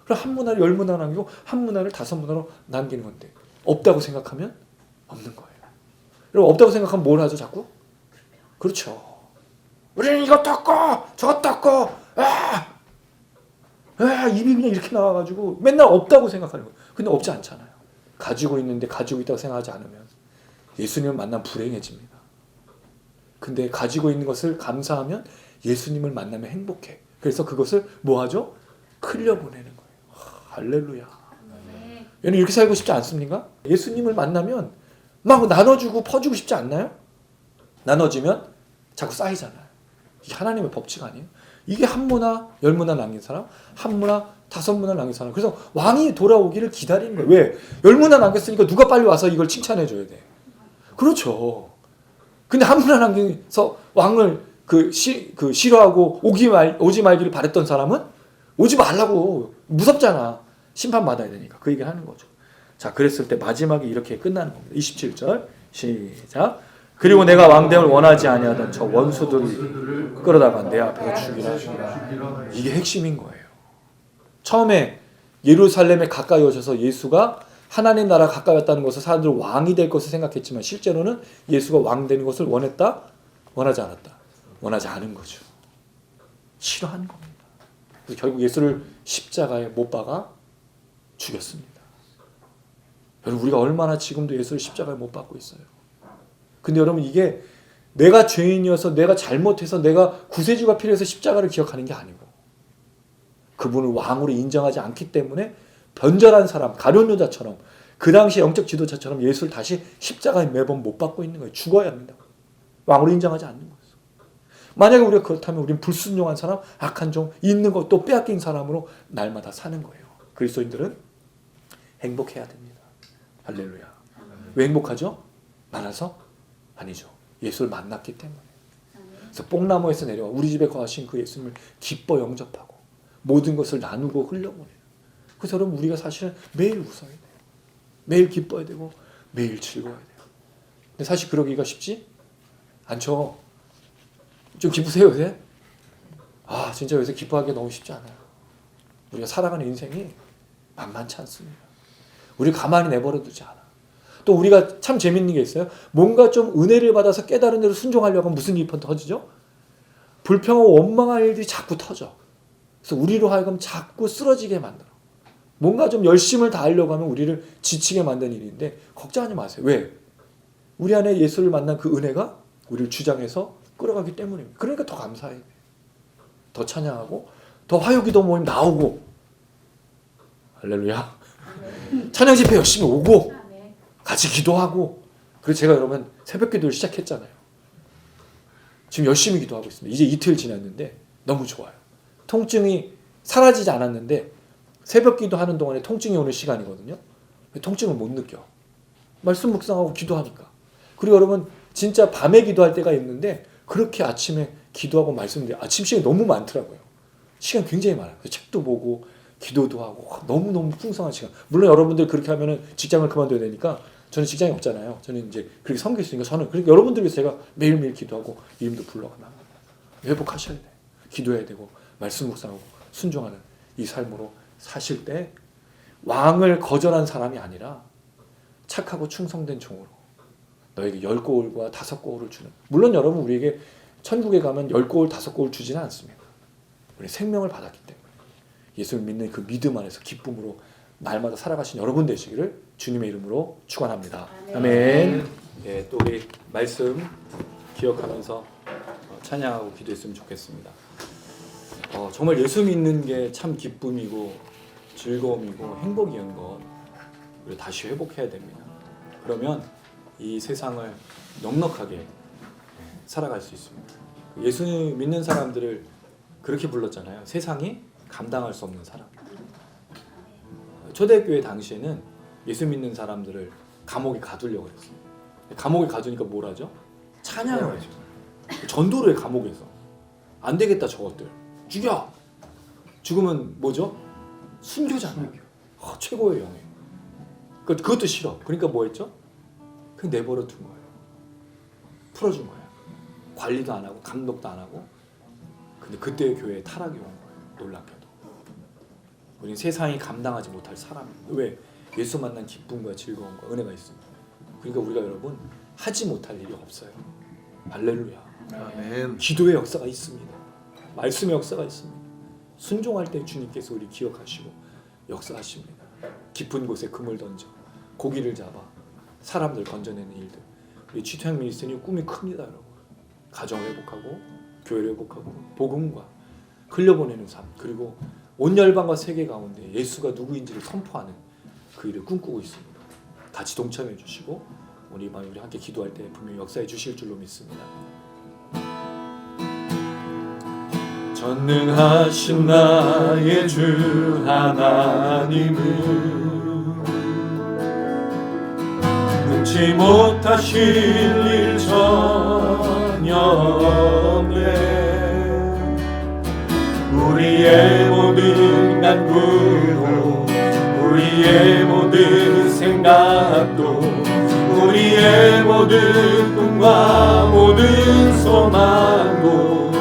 그럼 한 문화를 10문화 남기고 한 문화를 5문화로 남기는 건데, 없다고 생각하면 없는 거예요. 여러분, 없다고 생각하면 뭘 하죠, 자꾸? 그렇죠. 우리는 이것도 없고 저것도 없고 입이 그냥 이렇게 나와가지고 맨날 없다고 생각하는 거예요. 근데 없지 않잖아요. 가지고 있는데 가지고 있다고 생각하지 않으면 예수님을 만나면 불행해집니다. 근데 가지고 있는 것을 감사하면 예수님을 만나면 행복해. 그래서 그것을 뭐 하죠? 흘려보내는 거예요. 할렐루야. 여러분, 이렇게 살고 싶지 않습니까? 예수님을 만나면 막 나눠주고 퍼주고 싶지 않나요? 나눠주면 자꾸 쌓이잖아요. 이게 하나님의 법칙 아니에요? 이게 한 문화, 10문화 남긴 사람, 한 문화, 5문화 남긴 사람. 그래서 왕이 돌아오기를 기다리는 거예요. 왜? 10문화 남겼으니까 누가 빨리 와서 이걸 칭찬해줘야 돼. 그렇죠. 근데 한 문화 남겨서 왕을 싫어하고 오지 말기를 바랬던 사람은 오지 말라고, 무섭잖아. 심판받아야 되니까. 그 얘기를 하는 거죠. 자, 그랬을 때 마지막에 이렇게 끝나는 겁니다. 27절 시작. 그리고 내가 왕됨을 원하지 아니하던 저 원수들을 끌어다가 내 앞에서 죽이라. 이게 핵심인 거예요. 처음에 예루살렘에 가까이 오셔서 예수가 하나님 나라 가까이 왔다는 것을 사람들은 왕이 될 것을 생각했지만 실제로는 예수가 왕 되는 것을 원했다? 원하지 않았다? 원하지 않은 거죠. 싫어하는 겁니다. 그래서 결국 예수를 십자가에 못 박아 죽였습니다. 여러분, 우리가 얼마나 지금도 예수를 십자가에 못 박고 있어요. 근데 여러분, 이게 내가 죄인이어서 내가 잘못해서 내가 구세주가 필요해서 십자가를 기억하는 게 아니고 그분을 왕으로 인정하지 않기 때문에 변절한 사람, 가룟 여자처럼 그 당시 영적 지도자처럼 예수를 다시 십자가에 매번 못 박고 있는 거예요. 죽어야 합니다. 왕으로 인정하지 않는 거예요. 만약에 우리가 그렇다면 우리는 불순종한 사람, 악한 종, 있는 것도 빼앗긴 사람으로 날마다 사는 거예요. 그리스도인들은 행복해야 됩니다. 할렐루야. 왜 행복하죠? 많아서? 아니죠. 예수를 만났기 때문에. 그래서 뽕나무에서 내려와 우리 집에 거하신 그 예수님을 기뻐 영접하고 모든 것을 나누고 흘려보내요. 그래서 여러분, 우리가 사실은 매일 웃어야 돼요. 매일 기뻐야 되고 매일 즐거워야 돼요. 근데 사실 그러기가 쉽지 않죠. 좀 기쁘세요 요새? 진짜 요새 기뻐하기가 너무 쉽지 않아요. 우리가 살아가는 인생이 만만치 않습니다. 우리 가만히 내버려 두지 않아. 또 우리가 참 재밌는 게 있어요. 뭔가 좀 은혜를 받아서 깨달은 대로 순종하려고 하면 무슨 일이 터지죠? 불평하고 원망할 일들이 자꾸 터져. 그래서 우리로 하여금 자꾸 쓰러지게 만들어. 뭔가 좀 열심을 다하려고 하면 우리를 지치게 만드는 일인데 걱정하지 마세요. 왜? 우리 안에 예수를 만난 그 은혜가 우리를 주장해서 끌어가기 때문입니다. 그러니까 더 감사해야 돼. 더 찬양하고 더 화요기도 모임 나오고 할렐루야. 찬양 집회 열심히 오고 같이 기도하고. 그래서 제가 여러분 새벽 기도를 시작했잖아요. 지금 열심히 기도하고 있습니다. 이제 이틀 지났는데 너무 좋아요. 통증이 사라지지 않았는데 새벽 기도하는 동안에 통증이 오는 시간이거든요. 통증을 못 느껴. 말씀 묵상하고 기도하니까. 그리고 여러분 진짜 밤에 기도할 때가 있는데 그렇게 아침에 기도하고 말씀드려요. 아침 시간이 너무 많더라고요. 시간 굉장히 많아요. 책도 보고 기도도 하고 너무너무 풍성한 시간. 물론 여러분들 그렇게 하면은 직장을 그만둬야 되니까 저는 직장이 없잖아요. 저는 이제 그렇게 섬겼으니까 저는 그러니까 여러분들 위해서 제가 매일매일 기도하고 이름도 불러가나 회복하셔야 돼요. 기도해야 되고 말씀 묵상하고 순종하는 이 삶으로 사실 때 왕을 거절한 사람이 아니라 착하고 충성된 종으로 너에게 10고울과 5고울을 주는. 물론 여러분 우리에게 천국에 가면 10고울 5고울 주지는 않습니다. 우리 생명을 받았기 때문에 예수를 믿는 그 믿음 안에서 기쁨으로 날마다 살아가신 여러분 되시기를 주님의 이름으로 축원합니다. 아멘. 예, 또 우리 말씀 기억하면서 찬양하고 기도했으면 좋겠습니다. 정말 예수 믿는 게 참 기쁨이고 즐거움이고 행복이었던 것 우리 다시 회복해야 됩니다. 그러면 이 세상을 넉넉하게 살아갈 수 있습니다. 예수 믿는 사람들을 그렇게 불렀잖아요. 세상이 감당할 수 없는 사람. 초대교회 당시에는 예수 믿는 사람들을 감옥에 가두려고 했어요. 감옥에 가두니까 뭘 하죠? 찬양을 하죠. 전도를 해, 감옥에서. 안 되겠다 저것들. 죽여! 죽으면 뭐죠? 순교잖아요. 최고의 영예. 그것도 싫어. 그러니까 뭐 했죠? 그냥 내버려 둔 거예요. 풀어준 거예요. 관리도 안 하고 감독도 안 하고. 근데 그때 교회에 타락이 온 거예요. 놀랍게도. 우리는 세상이 감당하지 못할 사람이에요. 왜? 예수 만난 기쁨과 즐거움과 은혜가 있습니다. 그러니까 우리가 여러분 하지 못할 일이 없어요. 할렐루야. 아멘. 기도의 역사가 있습니다. 말씀의 역사가 있습니다. 순종할 때 주님께서 우리 기억하시고 역사하십니다. 깊은 곳에 금을 던져 고기를 잡아 사람들 건져내는 일들. 우리 취태양 미니스트리는 꿈이 큽니다, 여러분. 가정 회복하고 교회를 회복하고 복음과 흘려보내는 삶, 그리고 온 열방과 세계 가운데 예수가 누구인지를 선포하는 그 일을 꿈꾸고 있습니다. 같이 동참해 주시고 우리 함께 기도할 때 분명히 역사해 주실 줄로 믿습니다. 전능하신 나의 주 하나님은 능치 못하실 일 전혀 없네. 우리의 모든 간구도 우리의 모든 생각도 우리의 모든 꿈과 모든 소망도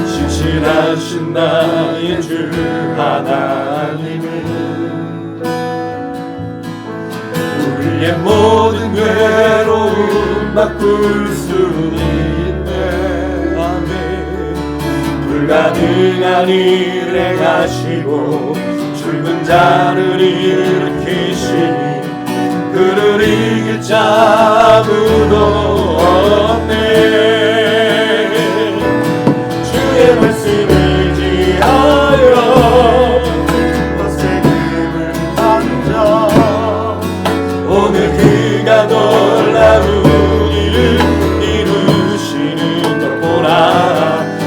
신실하신 나의 주 하나님은 우리의 모든 괴로움 바꿀 수 있네. 아멘. 불가능한 일을 행하시고 죽은 자를 일으키시니 그를 이길 자 아무도 없네. 주의 말씀을 지하여 것에 금을 던져 오늘 그가 놀라운 일을 이루시는 것 보라.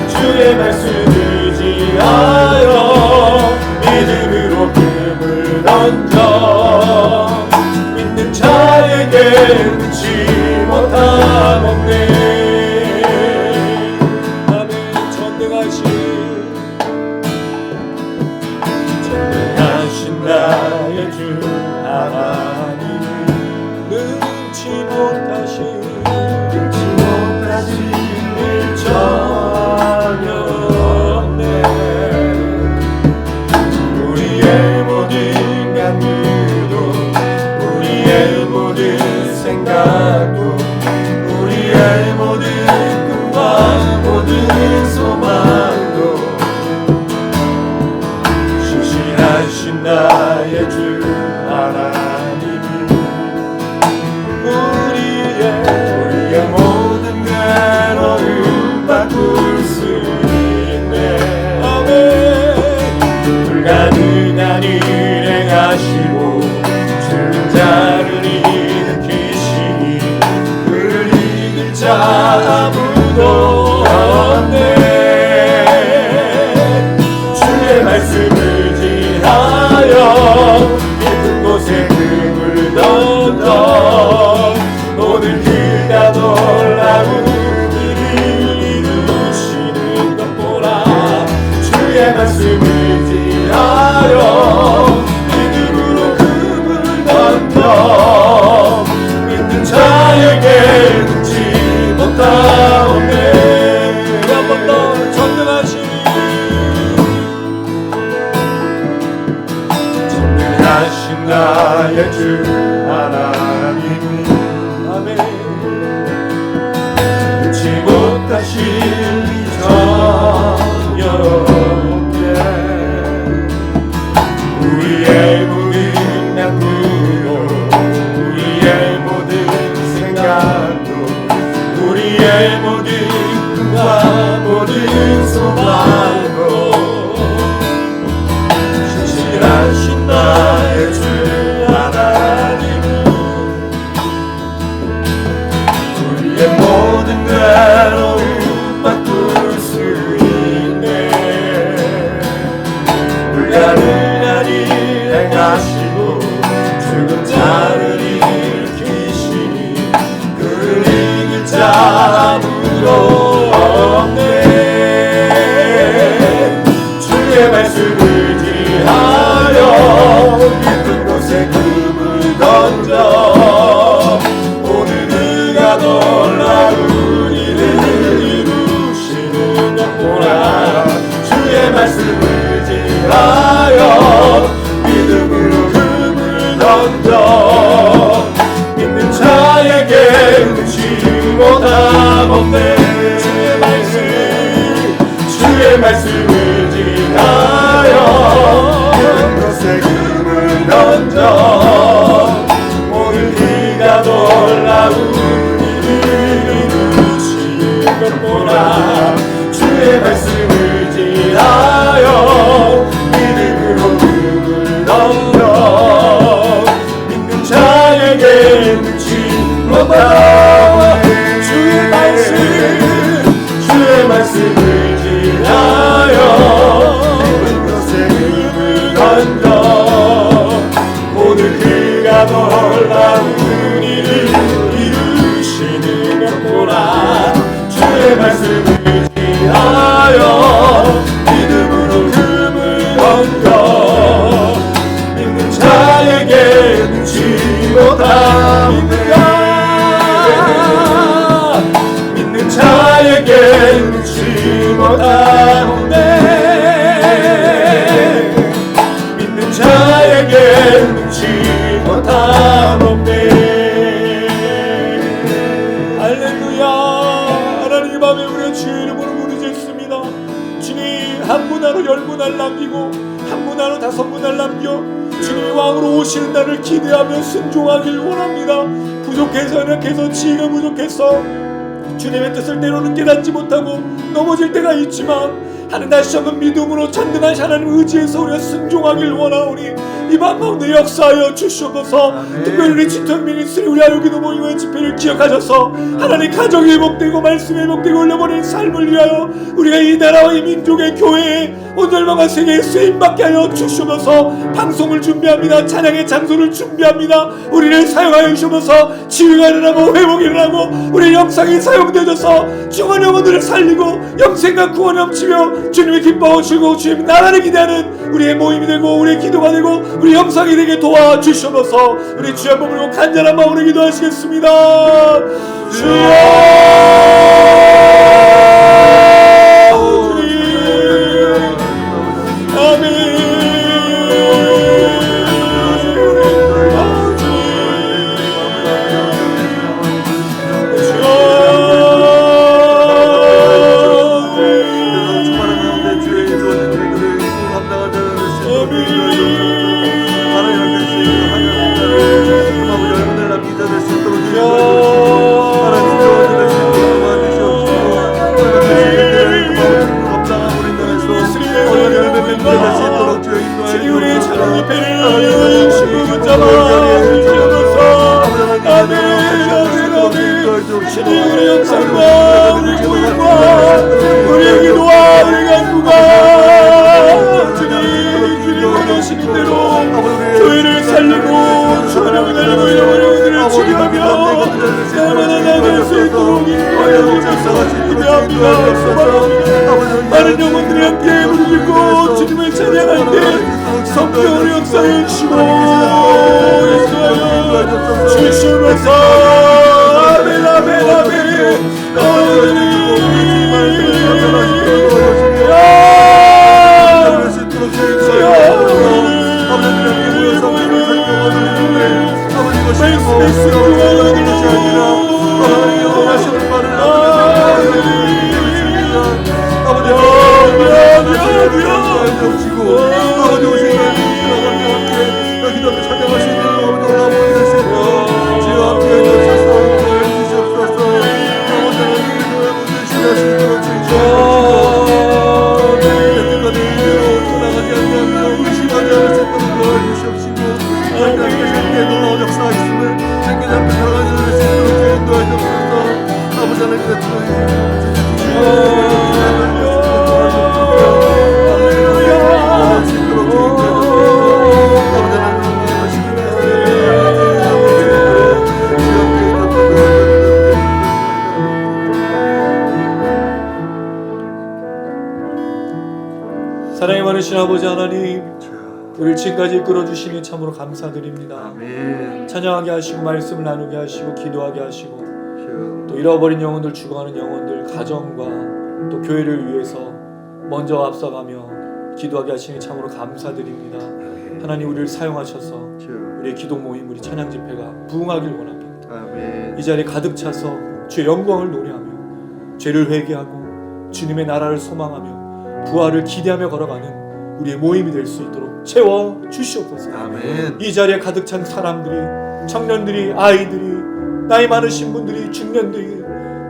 주의 말씀을 지하여 믿음으로 금을 던져 믿는 자에게 눈치 못함 없네. 전능하신 나의 주 하나님 능치 못하신 일 전혀 없네. 우리의 모든 간구도 우리의 모든 생각도 우리의 하나님은 아멘. 잊지 못하실 정열에 우리의 모든 약속도 우리의 모든 생각도 우리의 모든 꿈과 모든 소망도 신실하신 나의 주 하나님은 우리의 모든 괴로움 바꿀 수 있네. 불가능한 일 행하시고 죽은 자를 일으키시니 그를 이길 자 아무도 없네. 주의 말씀을 지하여 깊은 곳에 금을 던져 오늘 그가 놀라운 일을 이루시는 것 보라. 주의 말씀을 지하여 믿음으로 금을 던져 믿는 자에게 눈치 못함 없네. 주의 말씀을 지하여 깊은 곳에 금을 던져 오늘 그가 놀라운 일을 이루시는 것 보라. 주의 말씀을 지하여 믿음으로 금을 던져 믿는 자에게 눈치 못함. 주의 말씀을 지하여 깊은 곳에 금을 던져 오늘 그가 놀라운 일을 이루시는 것 보라. 주의 말씀을 지하여 믿음으로 금을 던져 믿는 자에게 눈치 못함. 믿는 자에게 눈치 못함. 믿는 자에게 눈치 못함 없네. 할렐루야. 하나님 이 밤에 우리의 주의 이름으로 부르짖습니다. 주님 한 문화로 10문화를 남기고 한 문화로 5문화를 남겨 주님이 왕으로 오시는 날을 기대하며 순종하길 원합니다. 부족해서 연약해서 지혜가 부족해서 주님의 뜻을 때로는 깨닫지 못하고 넘어질 때가 있지만 하나님 다시 한번 믿음으로 전능한 하나님 의지해서 우리가 순종하길 원하오니 이 밤 가운데 역사하여 주시옵소서. 특별히 우리 지통 미니스트리 우리 아유기도 모임의 집회를 기억하셔서 하나님 가정이 회복되고 말씀이 회복되고 올려버린 삶을 위하여 우리가 이 나라와 이 민족의 교회에 온전망과 세계에 쓰임받게 하여 주시옵소서. 방송을 준비합니다. 찬양의 장소를 준비합니다. 우리를 사용하여 주시옵소서. 치유가 일어나고 회복이 일어나고 우리 영상이 사용되어져서 죽은 영혼들을 살리고 영생과 구원이 넘치며 주님의 기뻐하고 즐거워 주님 나라를 기대하는 우리의 모임이 되고 우리의 기도가 되고 우리 영상이 되게 도와주시옵소서. 우리 주여 몸으로 간절한 마음으로 기도하시겠습니다. 주여 우리 영상과 우리 교회와 우리의 기도와 우리 간구가 주님 원하시는 대로 교회를 살리고 주님을 날리고 영혼들을 치료하며 날마다 나아갈 수 있도록 인도하여 기대합니다. 소망합니다. 많은 영혼들이 함께 부르짖고 주님을 찬양할 때 성령으로 역사해 주시고 역사하여 주시면서 아멘 아멘 아멘 말씀에 순종하는 것이 아니라 하나님의 원하시는 바를 아버지 오시고 아버지 오신 날이 지나가며 함께 여기도 찬양하시는 아버지 올라오게 되시고 주여 함께 해주셔서 해주시옵소서 아버지 하나님께서 되시게 하시도록 주시옵소서 내 뜻과 내 의대로 돌아가지 않으며 의심하지 않을 수 있도록 도와주시옵시고 하나님께서 함께 놀라운 역사하심을 함께 함께 살아가지 않을 수 있도록 인도해 주옵소서 아버지 하나님께서 사랑이 많으신 아버지 하나님, 우리를 지금까지 이끌어 주시니 참으로 감사드립니다. 아멘. 찬양하게 하시고 말씀을 나누게 하시고 기도하게 하시고 또 잃어버린 영혼들, 죽어가는 영혼들, 가정과 또 교회를 위해서 먼저 앞서가며 기도하게 하시니 참으로 감사드립니다. 하나님, 우리를 사용하셔서 우리의 기도 모임, 우리 찬양 집회가 부흥하길 원합니다. 아멘. 이 자리에 가득 차서 주의 영광을 노래하며 죄를 회개하고 주님의 나라를 소망하며 부활을 기대하며 걸어가는 우리의 모임이 될 수 있도록 채워 주시옵소서. 아멘. 이 자리에 가득 찬 사람들이, 청년들이, 아이들이, 나이 많으신 분들이, 중년들이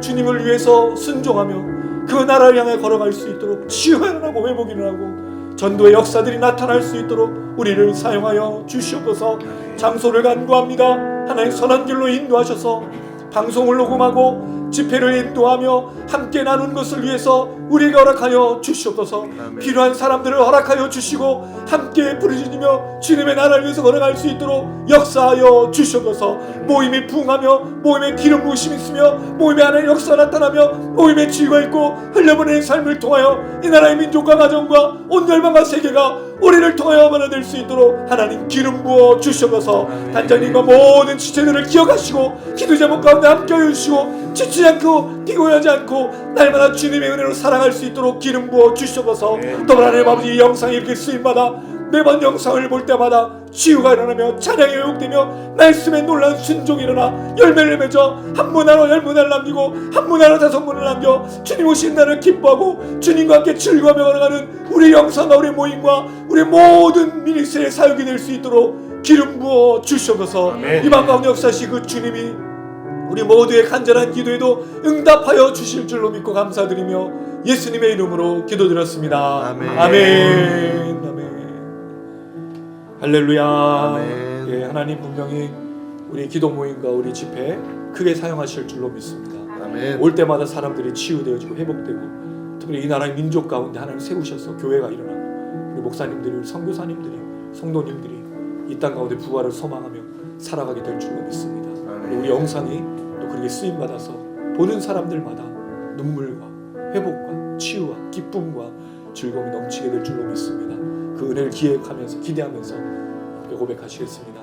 주님을 위해서 순종하며 그 나라를 향해 걸어갈 수 있도록 치유가 일어나고 회복이 일어나고 전도의 역사들이 나타날 수 있도록 우리를 사용하여 주시옵소서. 장소를 간구합니다. 하나님, 선한 길로 인도하셔서 방송을 녹음하고 집회를 인도하며 함께 나눈 것을 위해서 우리에게 허락하여 주시옵소서. 아멘. 필요한 사람들을 허락하여 주시고 함께 부르짖으며 주님의 나라를 위해서 걸어갈 수 있도록 역사하여 주시옵소서. 모임이 부흥하며 모임에 기름 부으심이 있으며 모임에 하나님의 역사가 나타나며 모임에 치유가 있고 흘려보내는 삶을 통하여 이 나라의 민족과 가정과 온 열방과 세계가 우리를 통하여 변화될 수 있도록 하나님 기름 부어 주시옵소서. 단장님과 모든 지체들을 기억하시고 기도 제목 가운데 함께하여 주시고 지치지 않고 피곤하지 않고 날마다 주님의 은혜로 살아갈 수 있도록 기름 부어 주시옵소서. 또 하나님 아버지, 이 영상이 이렇게 쓰임마다 매번 영상을 볼 때마다 치유가 일어나며 찬양이 회복되며 말씀에 놀라운 순종이 일어나 열매를 맺어 한 문화로 10문화를 남기고 한 문화로 5문화를 남겨 주님 오신 날을 기뻐하고 주님과 함께 즐거워하며 걸어가는 우리 영상과 우리 모임과 우리 모든 미니스트리의 사역이 될 수 있도록 기름 부어 주시옵소서. 이방 가운데 역사하시 그 주님이 우리 모두의 간절한 기도에도 응답하여 주실 줄로 믿고 감사드리며 예수님의 이름으로 기도드렸습니다. 아멘. 아멘. 아멘. 할렐루야. 아멘. 예, 하나님 분명히 우리 기도 모임과 우리 집회 크게 사용하실 줄로 믿습니다. 아멘. 올 때마다 사람들이 치유되어지고 회복되고 특별히 이 나라의 민족 가운데 하나님 세우셔서 교회가 일어나고 우리 목사님들이, 우리 선교사님들이, 성도님들이 이 땅 가운데 부활을 소망하며 살아가게 될 줄로 믿습니다. 우리 영상이 또 그렇게 쓰임받아서 보는 사람들마다 눈물과 회복과 치유와 기쁨과 즐거움이 넘치게 될 줄로 믿습니다. 그 은혜를 기획하면서 기대하면서 함께 고백하시겠습니다.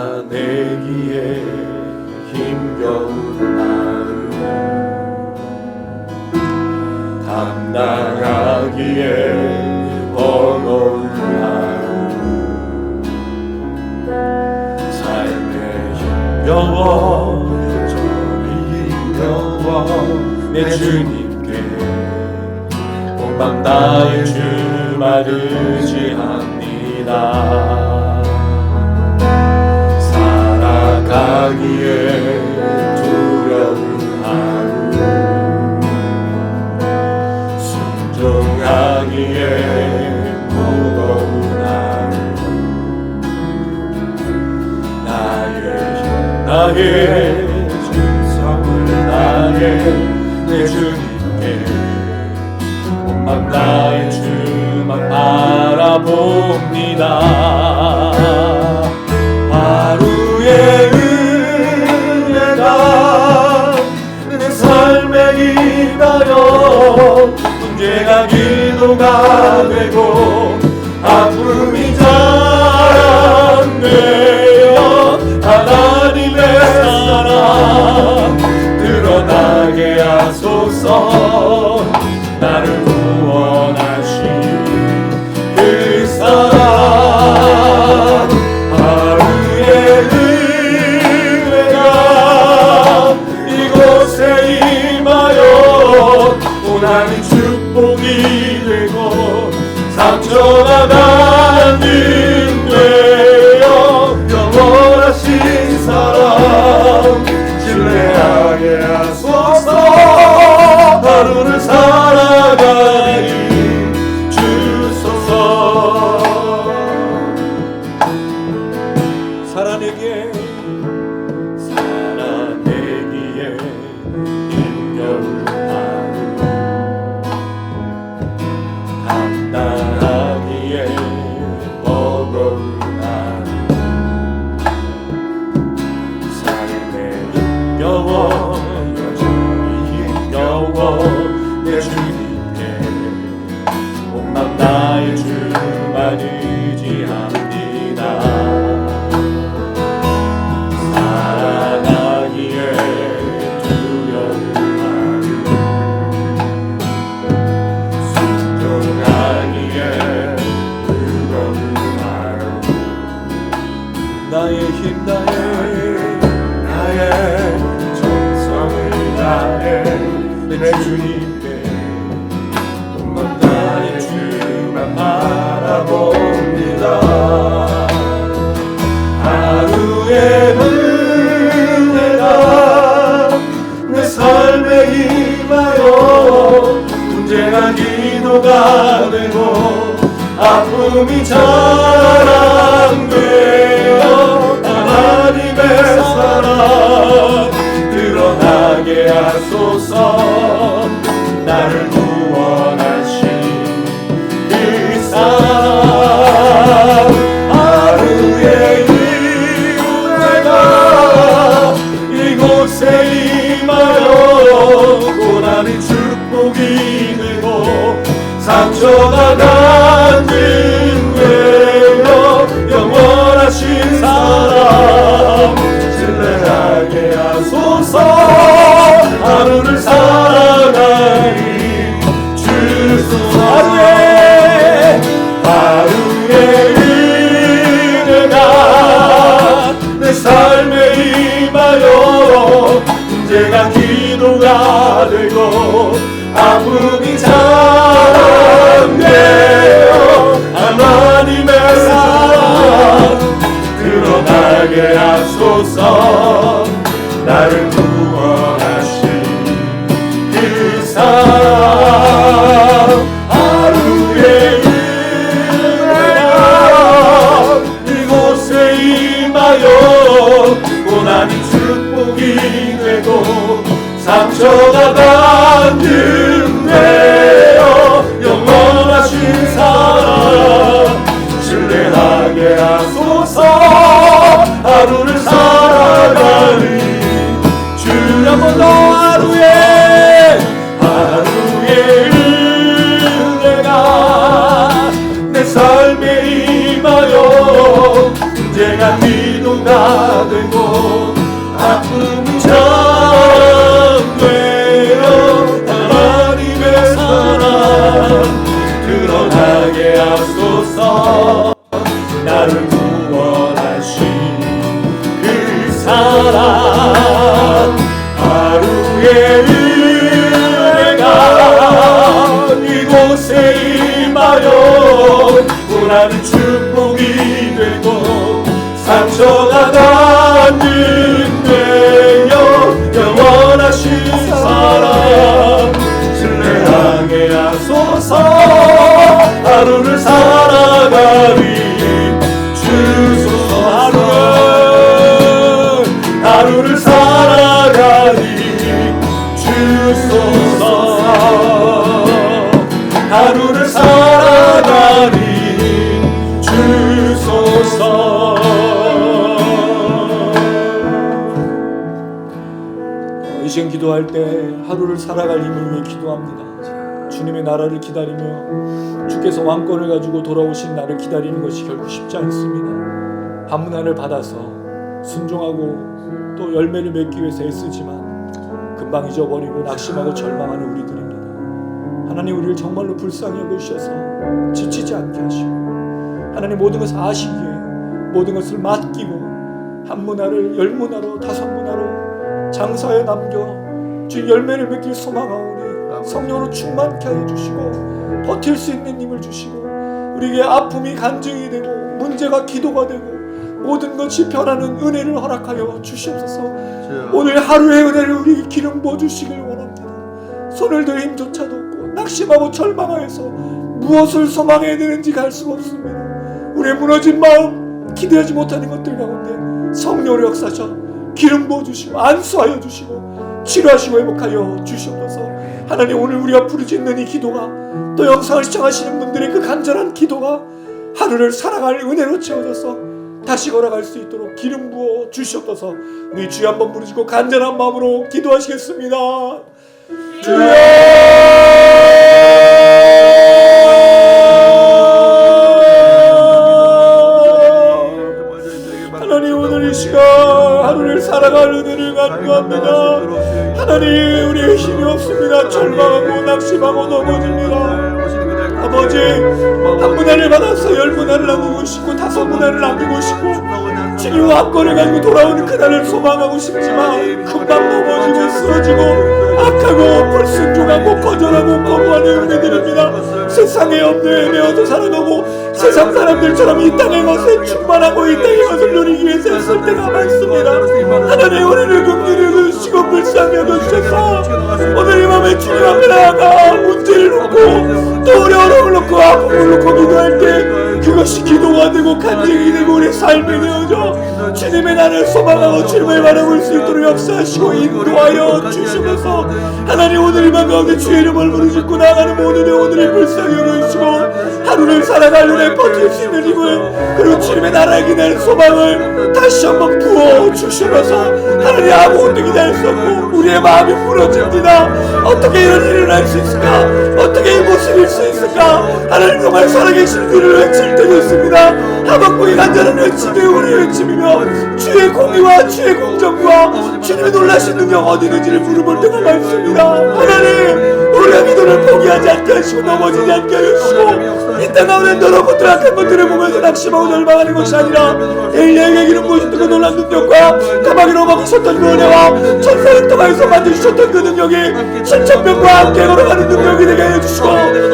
살아내기에 힘겨운 마음, 감당하기에 버거운 하루, 삶의 힘겨워 저리 힘겨워 내 주님께 온맘 다해 주말 의지합니다. 살아가기에 두려운 하루, 순종하기에 무거운 하루, 나의 충성을 다해 내 주님께 온맘 다해 주만 바라봅니다. 하루의 은혜가 내 삶에 임하여 문제가 기도가 되고 아픔이 잠되어 하나님의 사랑 드러나게 하소서. 나를 구원하신 그 사랑 뜨거운 하루 삶에 힘겨워 여전히 힘겨워 내 주님께 온맘 나의 주만 의지합니다. 사랑하기에 두려운 하루 순종하기에 뜨거운 하루 나의 힘 나의 정성을 다해 내 주님께 온맘 나의 주만 바라봅니다. 하루의 은혜가 내 삶에 임하여 문제가 기도가 되고 아픔이 자랑되어 하나님의 사랑 드러나게 하소서. 나를 구원하신 그 사랑 하루의 은혜가 이곳에 임하여 고난이 축복이 되고 상처가 간증되어 영원하신 사랑 신뢰하게 하소서. 하루를 살아가니 주소 하루의 은혜가 내 삶에 임하여 문제가 기도가 되고 아픔이 자랑되어 하나님의 사랑 드러나게 하소서. 나를 구원하신 그 사랑 하루의 은혜가 이곳에 임하여 고난이 축복이 되고 상처가 간증되어 영원하신 사랑 신뢰하게 하소서. 하루를 살아가니 주여 한번 더 하루의 은혜가 내 삶에 임하여 문제가 기도가 되고 아픔이 잠되어 하나님의 사랑 드러나게 하소서. 나를 구원하신 그 사랑 하루의 은혜가 이곳에 임하여 고난이 축복이 되고 상처가 간증되어 영원하신 사랑 신뢰하게 하소서. 하루를 살아가니 주소서. 하루를 살아가니 주소서. 하루를 살아가니 주소서. 이 시간 기도할 때 하루를 살아갈 힘을 위해 기도합니다. 주님의 나라를 기다리며 주께서 왕권을 가지고 돌아오신 나를 기다리는 것이 결국 쉽지 않습니다. 한문안을 받아서 순종하고 또 열매를 맺기 위해서 애쓰지만 금방 잊어버리고 낙심하고 절망하는 우리들입니다. 하나님 우리를 정말로 불쌍히 여기셔서 지치지 않게 하시고 하나님 모든 것을 아시기에 모든 것을 맡기고 한 문화를 열 문화로 다섯 문화로 장사에 남겨 주 열매를 맺길 소망하오니 성령으로 충만케 하여 주시고 버틸 수 있는 힘을 주시고 우리에게 아픔이 간증이 되고 문제가 기도가 되고 모든 것이 변하는 은혜를 허락하여 주시옵소서. 오늘 하루의 은혜를 우리 기름 부어 주시길 원합니다. 손을 들 힘조차도 없고 낙심하고 절망하여서 무엇을 소망해야 되는지 알 수가 없습니다. 우리의 무너진 마음 기대하지 못하는 것들 가운데 성령으로 역사하셔 기름 부어 주시고 안수하여 주시고 치료하시고 회복하여 주시옵소서. 하나님 오늘 우리가 부르짖는 이 기도가 또 영상을 시청하시는 분들의 그 간절한 기도가 하루를 살아갈 은혜로 채워져서 다시 걸어갈 수 있도록 기름 부어 주시옵소서. 우리 주여 한번 부르시고 간절한 마음으로 기도하시겠습니다. 주여! 하나님, 오늘 이 시간 하루를 살아갈 은혜를 간구합니다. 하나님, 우리의 힘이 없습니다. 절망하고 낙심하고 넘어집니다. 아버지, 한 문화를 받아서 10문화를 남기고 싶고 5문화를 남기고 싶고 주님 왕권을 가지고 돌아오는 그날을 소망하고 싶지만 금방 넘어지고 쓰러지고 악하고 불순종하고 거절하고 거부하는 은혜들입니다. 세상의 염려에 매어서 살아가고 세상 사람들처럼 이 땅의 것에 충만하고 이 땅의 것을 누리기 위해서 애쓸 때가 많습니다. 하나님, 우리를 긍휼히 여겨주시고 불쌍히 여겨주셔서 오늘 이 밤에 주님 앞에 나아가 문제를 놓고 또 어려움을 놓고 아픔을 놓고 기도할 때 그것이 기도가 되고 간증이 되고 우리 삶이 되어져 주님의 나를 소망하고 주님을 바라볼 수 있도록 역사하시고 인도하여 주시면서 하나님, 오늘 이 밤 가운데 주의 이름을 부르짖고 나아가는 모든 영혼들을 불쌍히 여겨주시고 하루를 살아갈 눈에 버틸 수 있는 힘을 그리고 주님의 나라에 기대는 소망을 다시 한번 부어 주시면서 하나님, 아무것도 기대할 수 없고 우리의 마음이 부러집니다. 어떻게 이런 일이 일어날 수 있을까? 어떻게 이 모습일 수 있을까? 하나님, 정말 살아계신 그를 외칠 때도 있습니다. 하박국이 간절한 외침이 우리 외침이며 주의 공의와 주의 공정과 주님의 놀라신 능력 어디 있는지를 물어볼 때가 많습니다. 하나님, 우리의 기도를 포기하지 않게 하시고 넘어지지 않게 하시고 이 땅 가운데 너로 것들 악한 것들을 보면서 낙심하고 절망하는 것이 아니라 엘리야에게 기름 부으셨던 그 놀란 능력과 까마귀로 먹이셨던 그 은혜와 천사를 통하여서 만드셨던 그 능력이 7,000명과 함께 걸어가는 능력이 되게 해주시고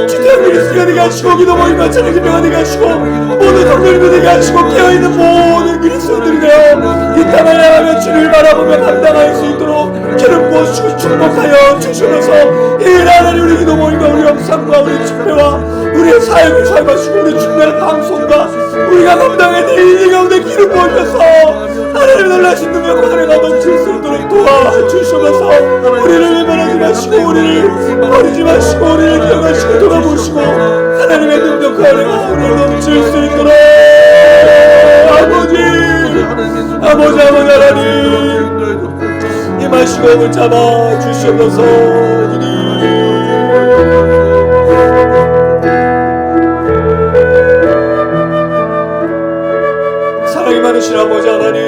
주태한 그리스도가 되게 하시고 기도 모임과 찬양 집회가 되게 하시고 모든 성도들이 되게 하시고 깨어있는 모든 그리스도들이 되어 이 땅을 향하며 주를 바라보며 감당할 수 있도록 기름 부어주시고 축복하여 주시면서 이 하나님, 우리 기도 모임과 우리 영상과 우리 집회와 우리의 사역을 살마시고 우리 준비할 방송과 우리가 감당해야 될 일 가운데 기름 부어주셔서 하나님 놀라신 능력과 은혜가 넘칠 수 있도록 도와주시면서 우리를 외면하지 마시고 우리를 버리지 마시고 우리를 기억하시고 돌아보시고 하나님의 능력과 은혜가 우리를 넘칠 수 있도록 아버지 하나님 임하시고 몸을 잡아 주시옵소서. 사랑이 많으신 아버지 하나님,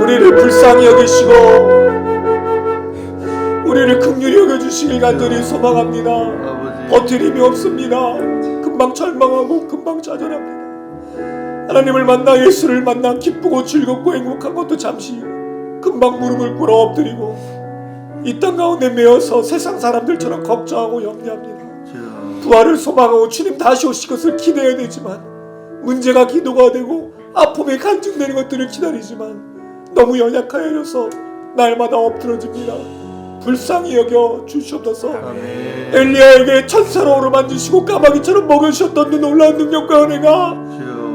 우리를 불쌍히 여기시고 우리를 긍휼히 여겨주시길 간절히 소망합니다. 버틸 힘이 없습니다. 금방 절망하고 금방 좌절합니다. 하나님을 만나 예수를 만나 기쁘고 즐겁고 행복한 것도 잠시 금방 무릎을 꿇어 엎드리고 이 땅 가운데 매어서 세상 사람들처럼 걱정하고 염려합니다. 부활을 소망하고 주님 다시 오실 것을 기대해야 되지만 문제가 기도가 되고 아픔이 간증되는 것들을 기다리지만 너무 연약하여서 날마다 엎드러집니다. 불쌍히 여겨 주시옵소서. 엘리야에게 천사로 오르만지시고 까마귀처럼 먹여주셨던 그 놀라운 능력과 은혜가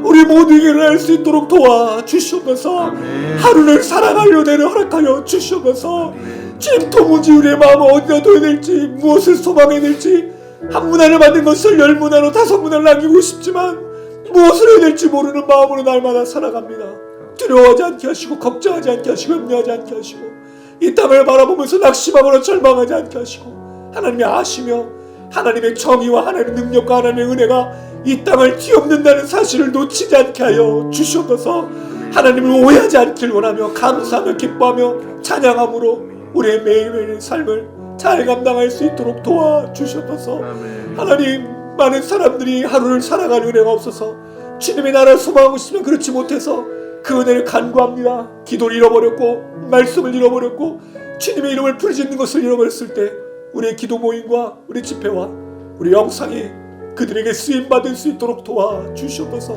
우리 모두에게 일어날 수 있도록 도와주시옵소서. 하루를 살아갈 은혜를 허락하여 주시옵소서. 주님, 도무지 우리의 마음을 어디다 둬야 될지 무엇을 소망해야 될지 한 문화를 만든 것을 10문화로 5문화를 남기고 싶지만 무엇을 해야 될지 모르는 마음으로 날마다 살아갑니다. 두려워하지 않게 하시고 걱정하지 않게 하시고 염려하지 않게 하시고 이 땅을 바라보면서 낙심하거나 절망하지 않게 하시고 하나님이 아시며 하나님의 정의와 하나님의 능력과 하나님의 은혜가 이 땅을 뒤엎는다는 사실을 놓치지 않게 하여 주시옵소서. 하나님을 오해하지 않길 원하며 감사하며 기뻐하며 찬양함으로 우리의 매일매일의 삶을 잘 감당할 수 있도록 도와주시옵소서. 하나님, 많은 사람들이 하루를 살아갈 은혜가 없어서 주님의 나라를 소망하고 있으면 그렇지 못해서 그 은혜를 간구합니다. 기도를 잃어버렸고 말씀을 잃어버렸고 주님의 이름을 부르짖는 것을 잃어버렸을 때 우리의 기도 모임과 우리 집회와 우리 영상이 그들에게 쓰임받을 수 있도록 도와주시옵소서.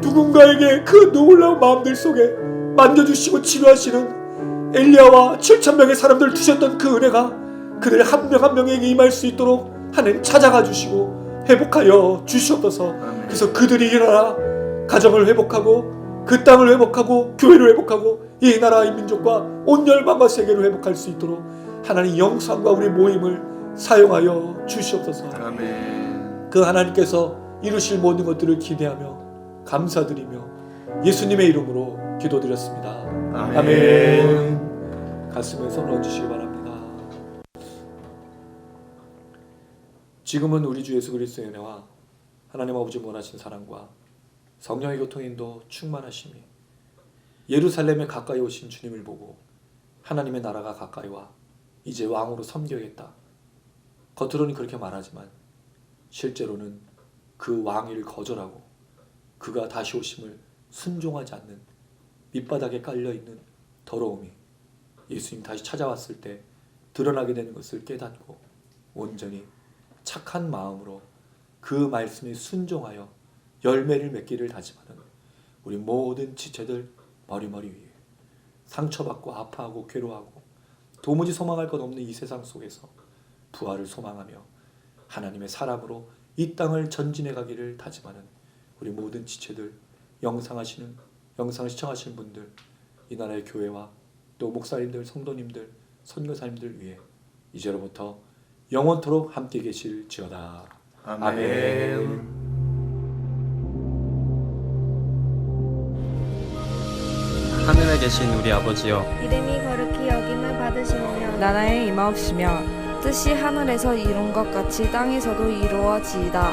누군가에게 그 놀라운 마음들 속에 만져주시고 치료하시는 엘리야와 7,000명의 사람들을 두셨던 그 은혜가 그들 한 명 한 명에게 임할 수 있도록 하나님 찾아가 주시고 회복하여 주시옵소서. 그래서 그들이 일어나 가정을 회복하고 그 땅을 회복하고 교회를 회복하고 이 나라 이 민족과 온 열방과 세계를 회복할 수 있도록 하나님 영상과 우리 모임을 사용하여 주시옵소서. 그 하나님께서 이루실 모든 것들을 기대하며 감사드리며 예수님의 이름으로 기도드렸습니다. 아멘. 가슴에 손을 얹으시기 바랍니다. 지금은 우리 주 예수 그리스도의 은혜와 하나님 아버지 원하신 사랑과 성령의 교통인도 충만하심이 예루살렘에 가까이 오신 주님을 보고 하나님의 나라가 가까이 와 이제 왕으로 섬겨야겠다. 겉으로는 그렇게 말하지만 실제로는 그 왕위를 거절하고 그가 다시 오심을 순종하지 않는 밑바닥에 깔려있는 더러움이 예수님 다시 찾아왔을 때 드러나게 되는 것을 깨닫고 온전히 착한 마음으로 그 말씀에 순종하여 열매를 맺기를 다짐하는 우리 모든 지체들 머리머리 위에 상처받고 아파하고 괴로워하고 도무지 소망할 것 없는 이 세상 속에서 부활을 소망하며 하나님의 사람으로 이 땅을 전진해 가기를 다짐하는 우리 모든 지체들, 영상을 시청하시는 분들, 이 나라의 교회와 또 목사님들, 성도님들, 선교사님들 위해 이제로부터 영원토록 함께 계실지어다. 아멘. 하늘에 계신 우리 아버지여, 이름이 거룩히 여김을 받으시오며 나라에 임하옵시며 뜻이 하늘에서 이룬 것 같이 땅에서도 이루어지이다.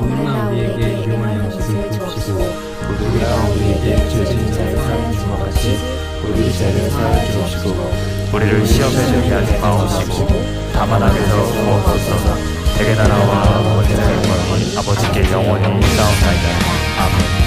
오늘날 우리에게 일용할 것을 주옵시고 우리가 우리에게 죄 지은 자를 사하여 준 것 같이 우리 죄를 사하여 주옵시고, 우리를 시험에 들게 하지 마옵시고 다만 악에서 구하옵소서. 대개 나라와 원죄와 영광이 아버지께 영원히 있사옵나이다. 아멘.